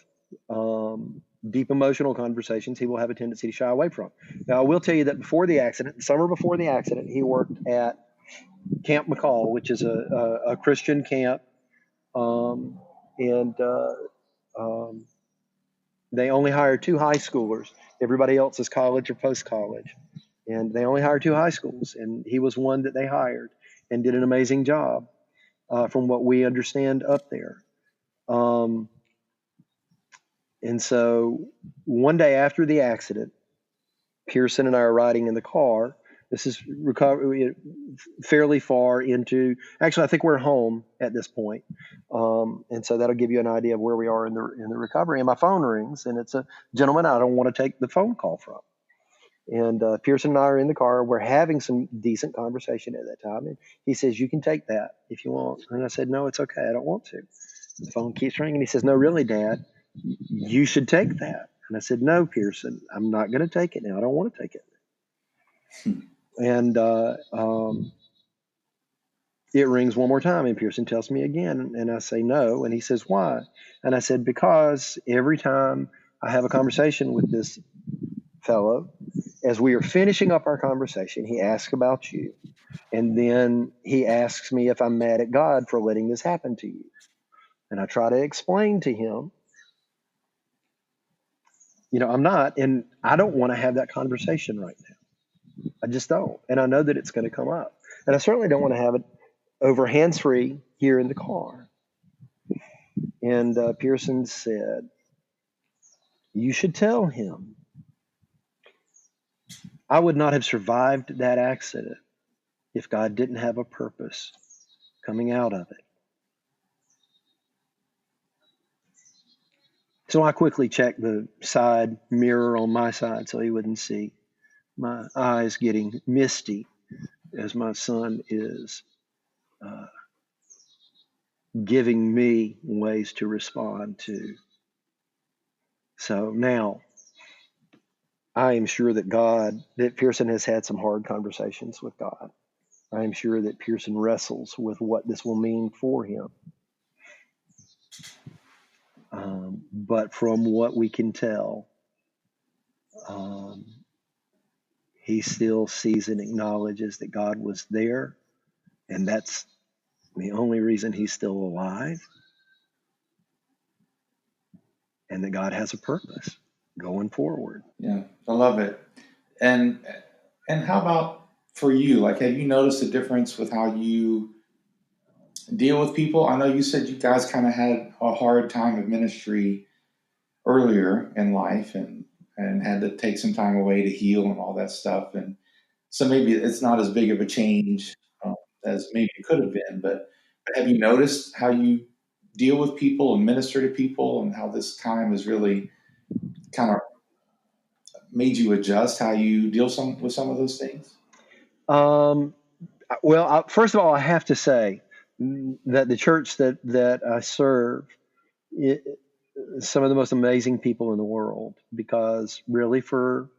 deep emotional conversations he will have a tendency to shy away from. Now, I will tell you that before the accident, the summer before the accident, he worked at Camp McCall, which is a Christian camp, and they only hire 2 high schoolers. Everybody else is college or post-college, and they only hire 2 high schools, and he was one that they hired and did an amazing job, from what we understand up there. And so one day after the accident, Pierson and I are riding in the car. This is fairly far into, actually, I think we're home at this point. And so that'll give you an idea of where we are in the recovery. And my phone rings, and it's a gentleman I don't want to take the phone call from. And Pierson and I are in the car. We're having some decent conversation at that time. And he says, you can take that if you want. And I said, no, it's okay. I don't want to. The phone keeps ringing. He says, no, really, Dad, you should take that. And I said, no, Pierson, I'm not going to take it now. I don't want to take it. And it rings one more time, and Pierson tells me again, and I say no, and he says, why? And I said, because every time I have a conversation with this fellow, as we are finishing up our conversation, he asks about you, and then he asks me if I'm mad at God for letting this happen to you. And I try to explain to him, I'm not, and I don't want to have that conversation right now. I just don't. And I know that it's going to come up. And I certainly don't want to have it over hands-free here in the car. And Pierson said, You should tell him. I would not have survived that accident if God didn't have a purpose coming out of it. So I quickly checked the side mirror on my side so he wouldn't see my eyes getting misty as my son is uh, giving me ways to respond to. So now I am sure that Pierson has had some hard conversations with God. I am sure that Pierson wrestles with what this will mean for him. But from what we can tell, he still sees and acknowledges that God was there, and that's the only reason he's still alive, and that God has a purpose going forward. Yeah, I love it. And how about for you? Like, have you noticed a difference with how you deal with people? I know you said you guys kind of had a hard time of ministry earlier in life, and had to take some time away to heal and all that stuff. And so maybe it's not as big of a change as maybe it could have been. But have you noticed how you deal with people and minister to people, and how this time has really kind of made you adjust how you deal with some of those things? Um, well, first of all, I have to say that the church that I serve, it, some of the most amazing people in the world, because really for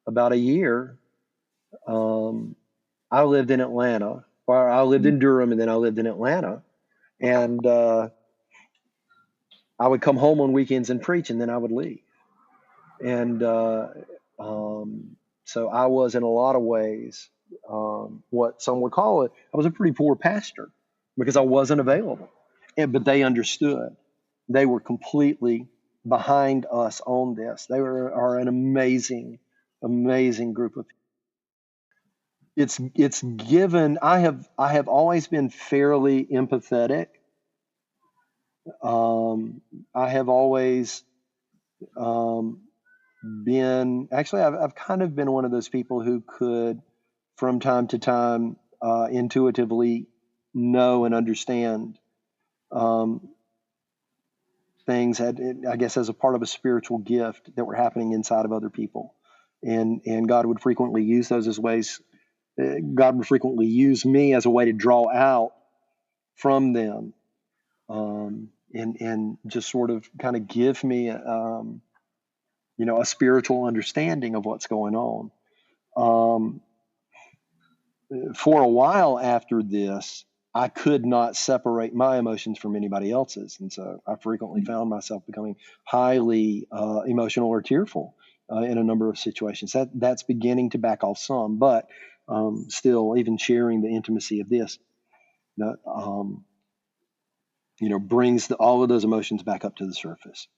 about a year, um, I lived in Atlanta, or I lived in Durham, and then I lived in Atlanta, and I would come home on weekends and preach, and then I would leave. And so I was, in a lot of ways, what some would call it, I was a pretty poor pastor because I wasn't available. But they understood. They were completely behind us on this. They are an amazing, amazing group of people. It's given. I have always been fairly empathetic. I have always um, been actually I've kind of been one of those people who could from time to time intuitively know and understand um, things that I guess as a part of a spiritual gift that were happening inside of other people, and God would frequently use those as ways. God would frequently use me as a way to draw out from them, and just sort of kind of give me a spiritual understanding of what's going on. Um, for a while after this, I could not separate my emotions from anybody else's. And so I frequently found myself becoming highly emotional or tearful in a number of situations. That's beginning to back off some, but still, even sharing the intimacy of this, um, brings all of those emotions back up to the surface.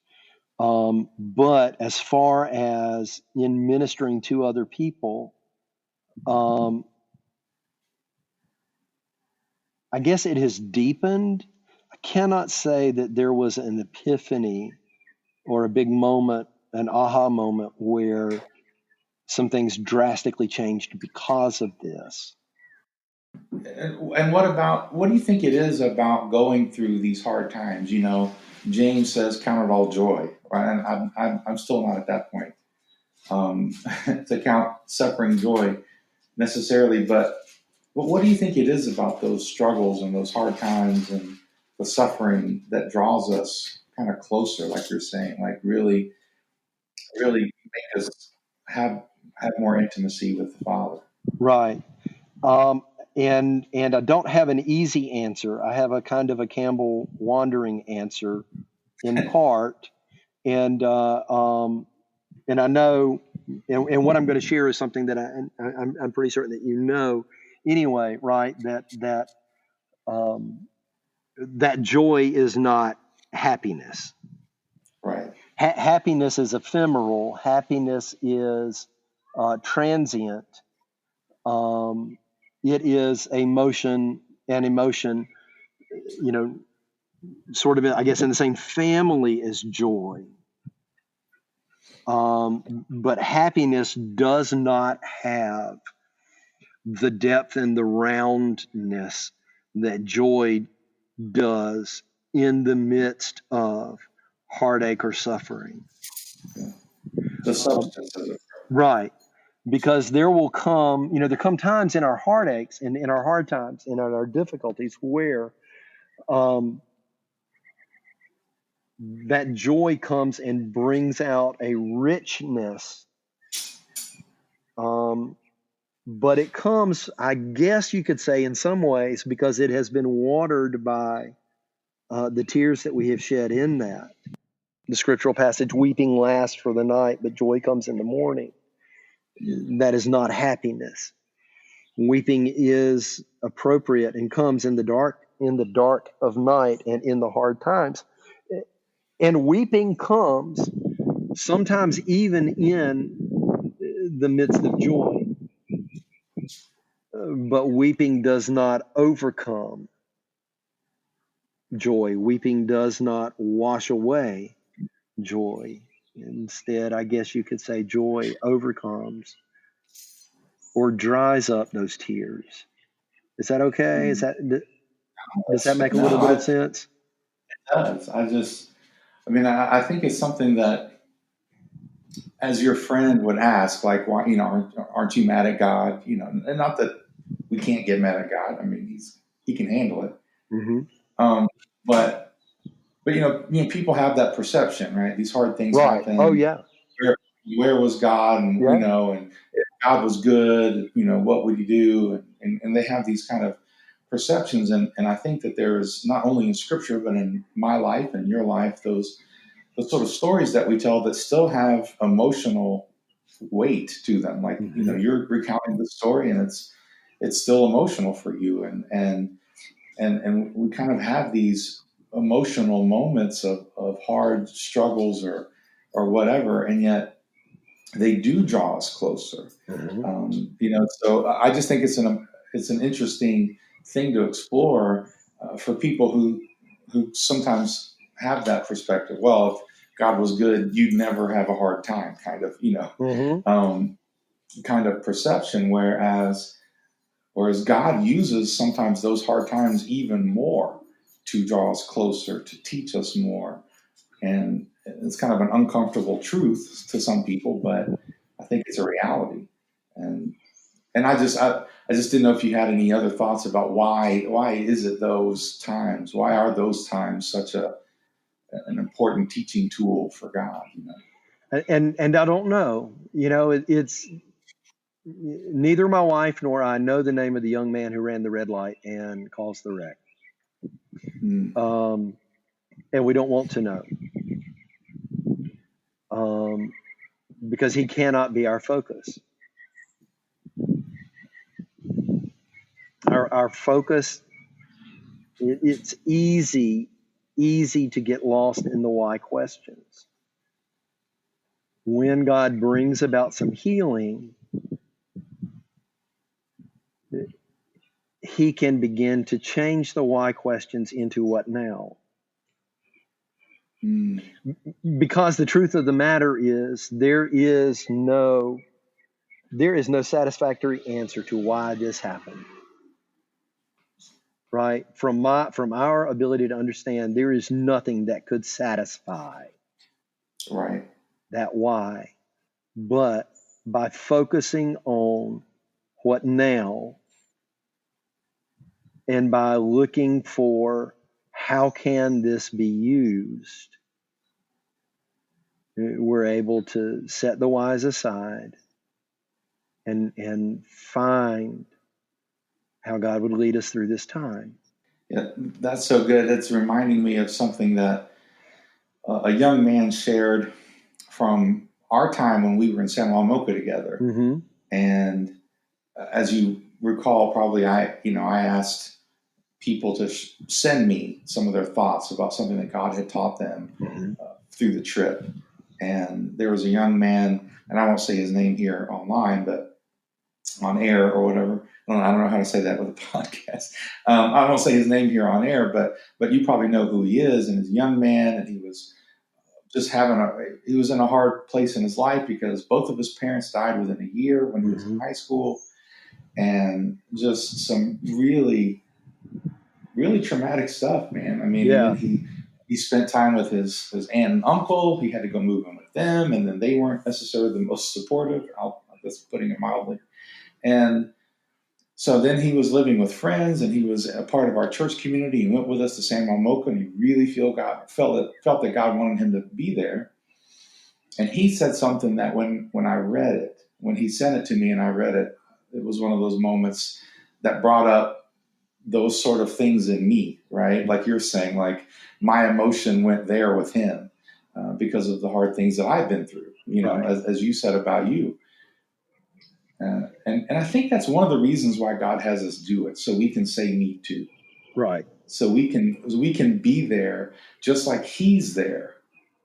But as far as in ministering to other people, I guess it has deepened. I cannot say that there was an epiphany or a big moment, an aha moment where some things drastically changed because of this. And what do you think it is about going through these hard times? James says, "Count it all joy," right? And I'm still not at that point to count suffering joy necessarily. But what do you think it is about those struggles and those hard times and the suffering that draws us kind of closer, like you're saying, like really, really make us have more intimacy with the Father? Right. Um, and I don't have an easy answer. I have a kind of a Campbell wandering answer in part. And and I know, and what I'm going to share is something that I'm pretty certain that anyway, right? Um, that joy is not happiness. Right. Happiness is ephemeral. Happiness is transient. Um, it is an emotion, you know, sort of, I guess, in the same family as joy. But happiness does not have the depth and the roundness that joy does in the midst of heartache or suffering. The substance of it. Right. Because there come times in our heartaches and in our hard times and in our difficulties where um, that joy comes and brings out a richness. But it comes, I guess you could say, in some ways, because it has been watered by the tears that we have shed in that. The scriptural passage, weeping lasts for the night, but joy comes in the morning. That is not happiness. Weeping is appropriate and comes in the dark of night and in the hard times. And weeping comes sometimes even in the midst of joy. But weeping does not overcome joy. Weeping does not wash away joy. Instead, I guess you could say joy overcomes or dries up those tears. Is that okay? Does that make a little bit of sense? It does. I think it's something that, as your friend would ask, like, why, aren't you mad at God? And not that we can't get mad at God. I mean, he can handle it. Mm-hmm. But people have that perception, right? These hard things Right. happen. Oh yeah. Where was God? And Yeah. and if God was good, what would He do? And they have these kind of perceptions, and I think that there's not only in Scripture but in my life and your life those sort of stories that we tell that still have emotional weight to them. Like you're recounting the story, and it's still emotional for you, and we kind of have these emotional moments of hard struggles or whatever, and yet they do draw us closer. So I just think it's an interesting thing to explore for people who sometimes have that perspective. Well, if God was good, you'd never have a hard time, kind of, kind of perception. Whereas God uses sometimes those hard times even more to draw us closer, to teach us more. And it's kind of an uncomfortable truth to some people, but I think it's a reality. And I just didn't know if you had any other thoughts about why is it those times? Why are those times such an important teaching tool for God? And I don't know. It's neither my wife nor I know the name of the young man who ran the red light and caused the wreck. And we don't want to know. Because he cannot be our focus. Our focus, it's easy to get lost in the why questions. When God brings about some healing, He can begin to change the why questions into what now. Because the truth of the matter is there is no satisfactory answer to why this happened. Right? From our ability to understand, there is nothing that could satisfy that why. But by focusing on what now and by looking for how can this be used, we're able to set the whys aside and find how God would lead us through this time. Yeah, that's so good. It's reminding me of something that a young man shared from our time when we were in San Juan Mocha together. And as you recall, probably I asked people to send me some of their thoughts about something that God had taught them through the trip. And there was a young man, and I won't say his name here online, but on air or whatever. I don't know how to say that with a podcast. I won't say his name here on air, but you probably know who he is. And he's a young man, and he was just he was in a hard place in his life because both of his parents died within a year when he was in Hmm. high school, and just some really, really traumatic stuff, man. I mean, and then Yeah. he spent time with his aunt and uncle. He had to go move in with them, and then they weren't necessarily the most supportive. I'm just putting it mildly. And so then he was living with friends, and he was a part of our church community. He went with us to San Momoka, and he really felt that God wanted him to be there. And he said something that when I read it, when he sent it to me and I read it, it was one of those moments that brought up those sort of things in me, right? Like you're saying, like my emotion went there with him because of the hard things that I've been through, Right. as you said about you. And I think that's one of the reasons why God has us do it, so we can say me too. Right. So we can be there just like he's there,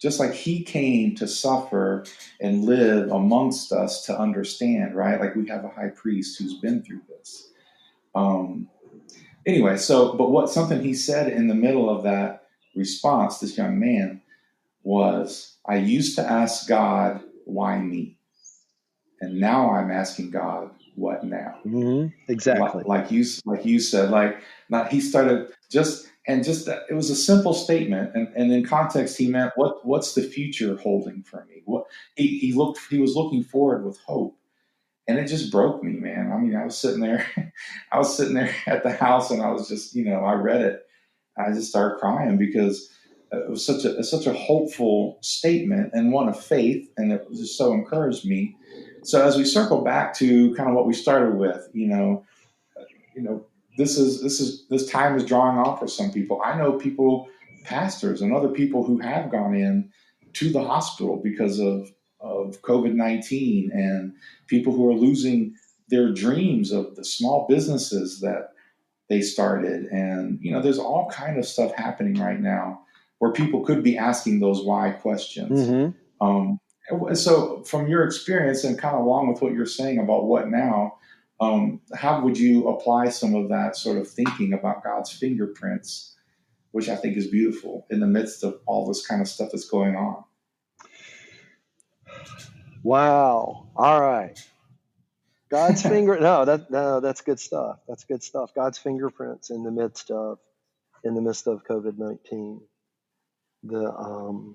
just like he came to suffer and live amongst us to understand, right? Like we have a high priest who's been through this. Um, anyway, so but what something he said in the middle of that response, this young man, was, I used to ask God, why me? And now I'm asking God, what now? Hmm. like, Exactly. like you said, like not he started just that it was a simple statement, and in context he meant what's the future holding for me? What he was looking forward with hope, and it just broke me, man. I mean, I was sitting there, I was sitting there at the house, and I was just, I read it, I just started crying because it was such a hopeful statement and one of faith, and it just so encouraged me. So as we circle back to kind of what we started with, you know, this time is drawing off for some people. I know people, pastors and other people who have gone in to the hospital because of COVID-19, and people who are losing their dreams of the small businesses that they started. And there's all kind of stuff happening right now where people could be asking those why questions. Hmm. Um, so, from your experience and kind of along with what you're saying about what now, how would you apply some of that sort of thinking about God's fingerprints, which I think is beautiful in the midst of all this kind of stuff that's going on? Wow. All right. God's finger. No, that's good stuff. That's good stuff. God's fingerprints in the midst of COVID-19. The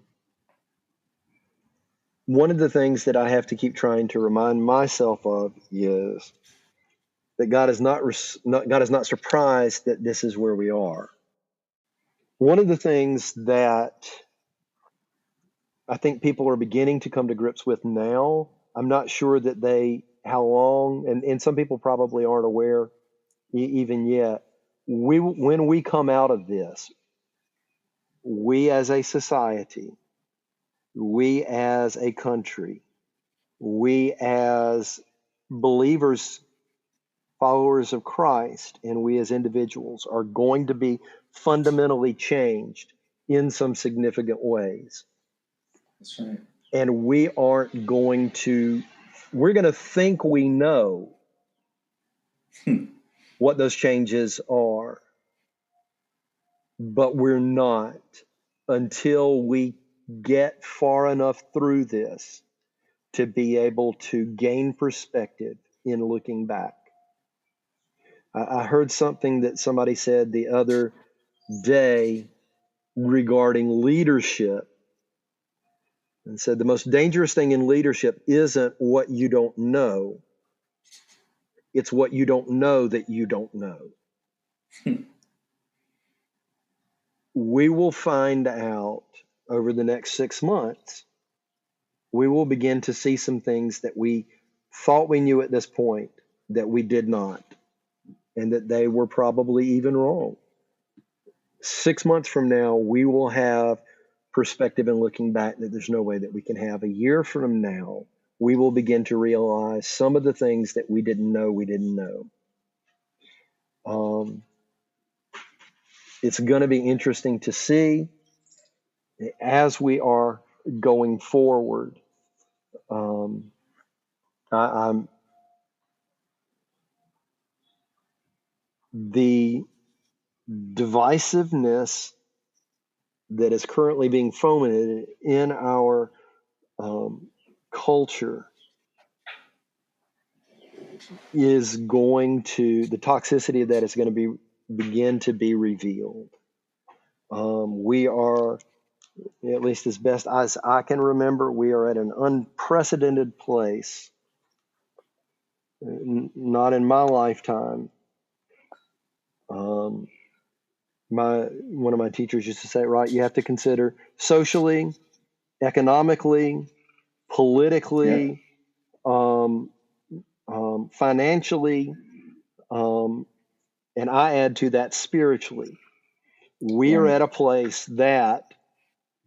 One of the things that I have to keep trying to remind myself of is that God is not surprised that this is where we are. One of the things that I think people are beginning to come to grips with now, I'm not sure that how long, and some people probably aren't aware even yet. When we come out of this, we as a society, we as a country, we as believers, followers of Christ, and we as individuals are going to be fundamentally changed in some significant ways. That's right. And we're going to think we know Hmm. what those changes are, but we're not until we get far enough through this to be able to gain perspective in looking back. I heard something that somebody said the other day regarding leadership, and said the most dangerous thing in leadership isn't what you don't know, it's what you don't know that you don't know. Hmm. We will find out over the next 6 months, we will begin to see some things that we thought we knew at this point that we did not, and that they were probably even wrong. 6 months from now, we will have perspective and looking back that there's no way that we can have. A year from now, we will begin to realize some of the things that we didn't know we didn't know. It's going to be interesting to see as we are going forward. Um, I'm the divisiveness that is currently being fomented in our culture is the toxicity of that is going to begin to be revealed. We are, at least as best as I can remember, we are at an unprecedented place, not in my lifetime. One of my teachers used to say, right, you have to consider socially, economically, politically, financially, and I add to that spiritually. We are at a place that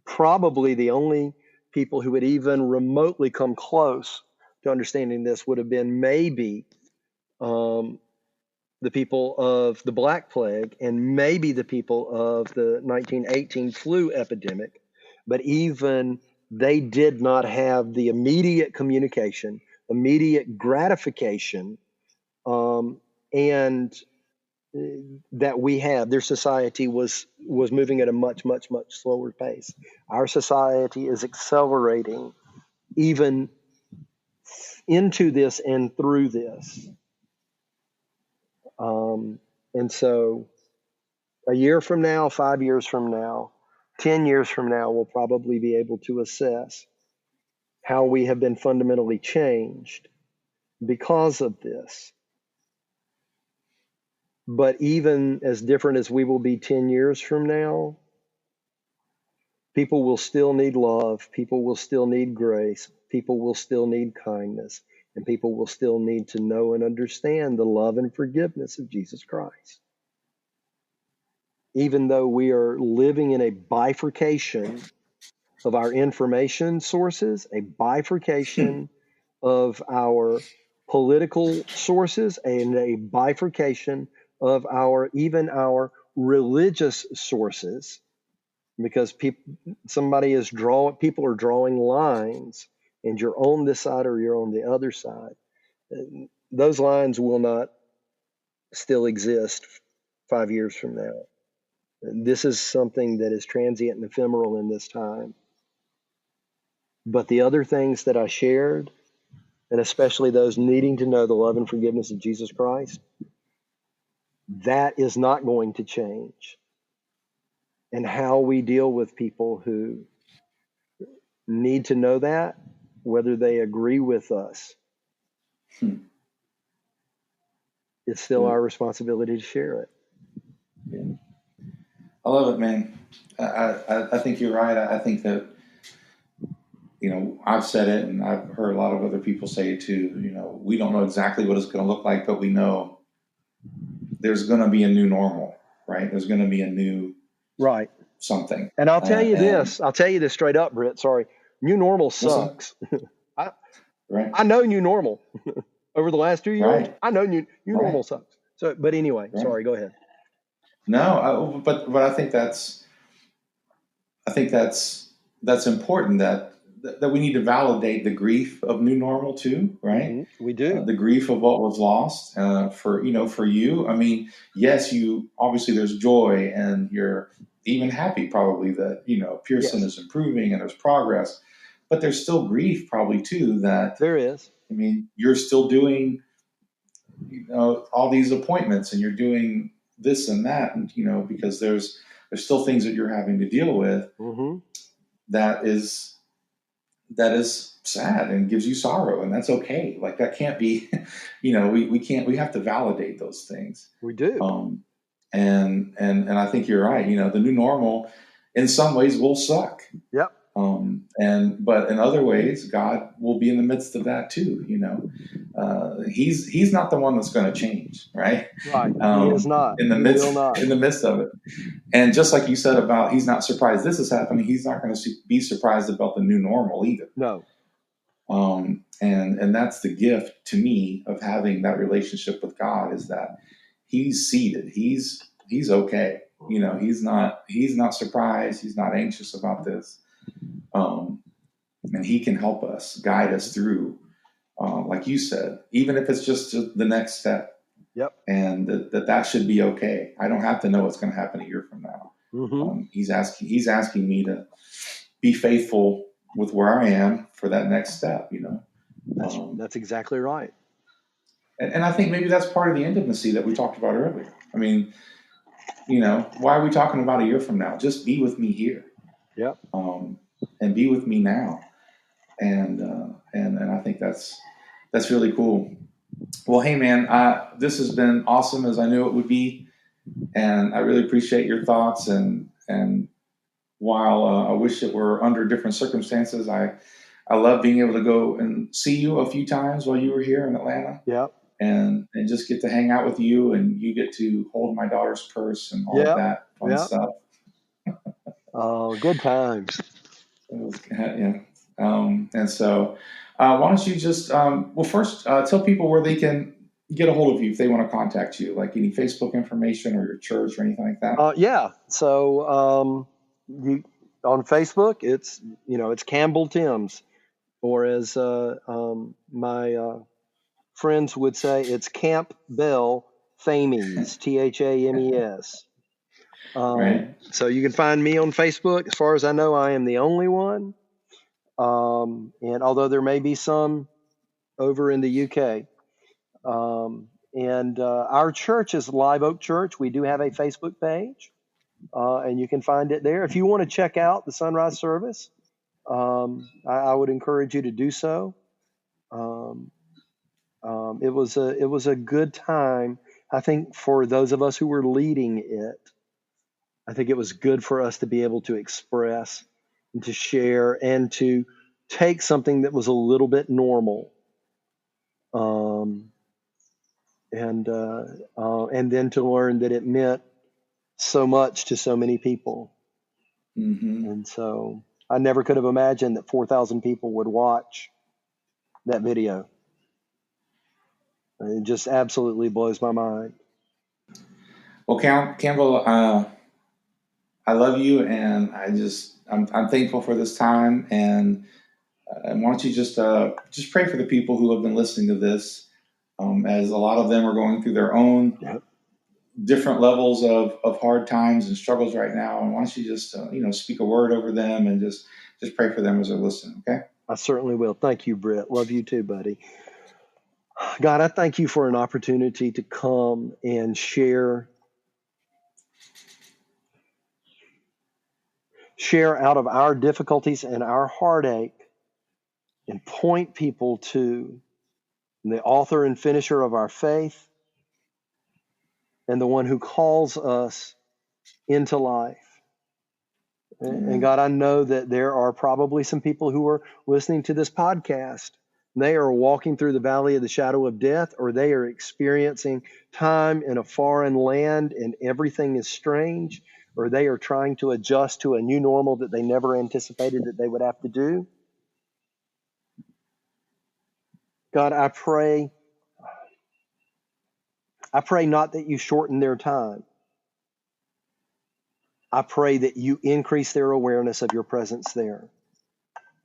probably the only people who would even remotely come close to understanding this would have been maybe the people of the Black Plague and maybe the people of the 1918 flu epidemic. But even they did not have the immediate communication, immediate gratification, and that we have. Their society was moving at a much, much, much slower pace. Our society is accelerating even into this and through this. And so a year from now, 5 years from now, 10 years from now, we'll probably be able to assess how we have been fundamentally changed because of this. But even as different as we will be 10 years from now, people will still need love. People will still need grace. People will still need kindness. And people will still need to know and understand the love and forgiveness of Jesus Christ. Even though we are living in a bifurcation of our information sources, a bifurcation of our political sources, and a bifurcation of our religious sources, because people are drawing lines, and you're on this side or you're on the other side. Those lines will not still exist 5 years from now. This is something that is transient and ephemeral in this time. But the other things that I shared, and especially those needing to know the love and forgiveness of Jesus Christ, that is not going to change. And how we deal with people who need to know that, whether they agree with us, it's still our responsibility to share it. Yeah. I love it, man. I think you're right. I think that, I've said it and I've heard a lot of other people say it too. We don't know exactly what it's going to look like, but we know there's going to be a new normal, right? There's going to be a new something. And I'll tell you this straight up, Britt. Sorry. New normal sucks. I know new normal. Over the last 2 years, I know new normal sucks. So, but anyway, sorry, go ahead. No, but I think that's important that we need to validate the grief of new normal too, right? Mm-hmm. We do. The grief of what was lost for you. I mean, yes, obviously there's joy and you're even happy probably that, Pierson is improving and there's progress, but there's still grief probably too that there is. I mean, you're still doing, all these appointments and you're doing this and that, and, because there's still things that you're having to deal with that is sad and gives you sorrow, and that's okay. Like that can't be, we have to validate those things. We do. And I think you're right. The new normal in some ways will suck. Yep. But in other ways, God will be in the midst of that too. He's not the one that's going to change, right? Right. He is not. In the midst of it. And just like you said about, he's not surprised this is happening. He's not going to be surprised about the new normal either. No. And that's the gift to me of having that relationship with God, is that he's seated. He's okay. He's not surprised. He's not anxious about this. And he can help us, guide us through, like you said, even if it's just the next step. Yep. And that should be okay. I don't have to know what's going to happen a year from now. Mm-hmm. He's asking me to be faithful with where I am for that next step, That's exactly right. and I think maybe that's part of the intimacy that we talked about earlier. I mean, why are we talking about a year from now? Just be with me here, Yep. um, and be with me now, and I think that's really cool. Well, hey man, this has been awesome as I knew it would be, and I really appreciate your thoughts. And while I wish it were under different circumstances, I love being able to go and see you a few times while you were here in Atlanta, Yep. and just get to hang out with you, and you get to hold my daughter's purse and all of Yep. that fun Yep. stuff. Oh, good times. It was, yeah. And so, why don't you just, well, first tell people where they can get a hold of you if they want to contact you, like any Facebook information or your church or anything like that. Yeah. So you on Facebook, it's Campbell Thames, or as my friends would say, it's Campbell Thames, Thames. Right. So you can find me on Facebook. As far as I know, I am the only one. And although there may be some over in the UK, and our church is Live Oak Church. We do have a Facebook page, and you can find it there. If you want to check out the sunrise service, I would encourage you to do so. Um, it was a good time. I think for those of us who were leading it, I think it was good for us to be able to express and to share and to take something that was a little bit normal, um, and then to learn that it meant so much to so many people. Mm-hmm. And so I never could have imagined that 4,000 people would watch that video. It just absolutely blows my mind. Well, Campbell, I love you, and I'm thankful for this time, and why don't you just pray for the people who have been listening to this, as a lot of them are going through their own Yep. different levels of hard times and struggles right now, and why don't you just speak a word over them and just pray for them as they're listening, okay? I certainly will. Thank you, Brett. Love you too, buddy. God, I thank you for an opportunity to come and share out of our difficulties and our heartache and point people to the author and finisher of our faith and the one who calls us into life. And Amen. God, I know that there are probably some people who are listening to this podcast. They are walking through the valley of the shadow of death, or they are experiencing time in a foreign land and everything is strange, or they are trying to adjust to a new normal that they never anticipated that they would have to do. God, I pray not that you shorten their time. I pray that you increase their awareness of your presence there.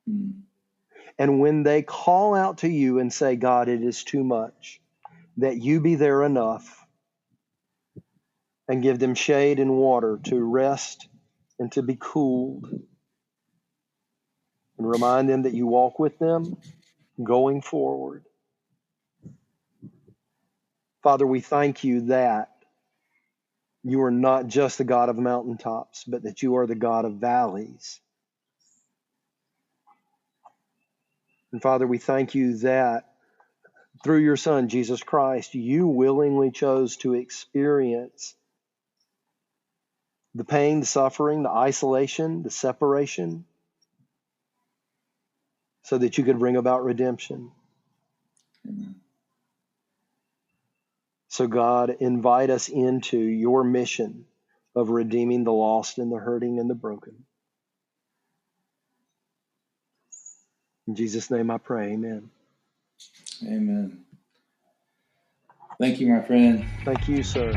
Mm. And when they call out to you and say, God, it is too much, that you be there enough and give them shade and water to rest and to be cooled. And remind them that you walk with them going forward. Father, we thank you that you are not just the God of mountaintops, but that you are the God of valleys. And Father, we thank you that through your Son, Jesus Christ, you willingly chose to experience the pain, the suffering, the isolation, the separation, so that you could bring about redemption. Amen. So, God, invite us into your mission of redeeming the lost and the hurting and the broken. In Jesus' name I pray, amen. Amen. Thank you, my friend. Thank you, sir.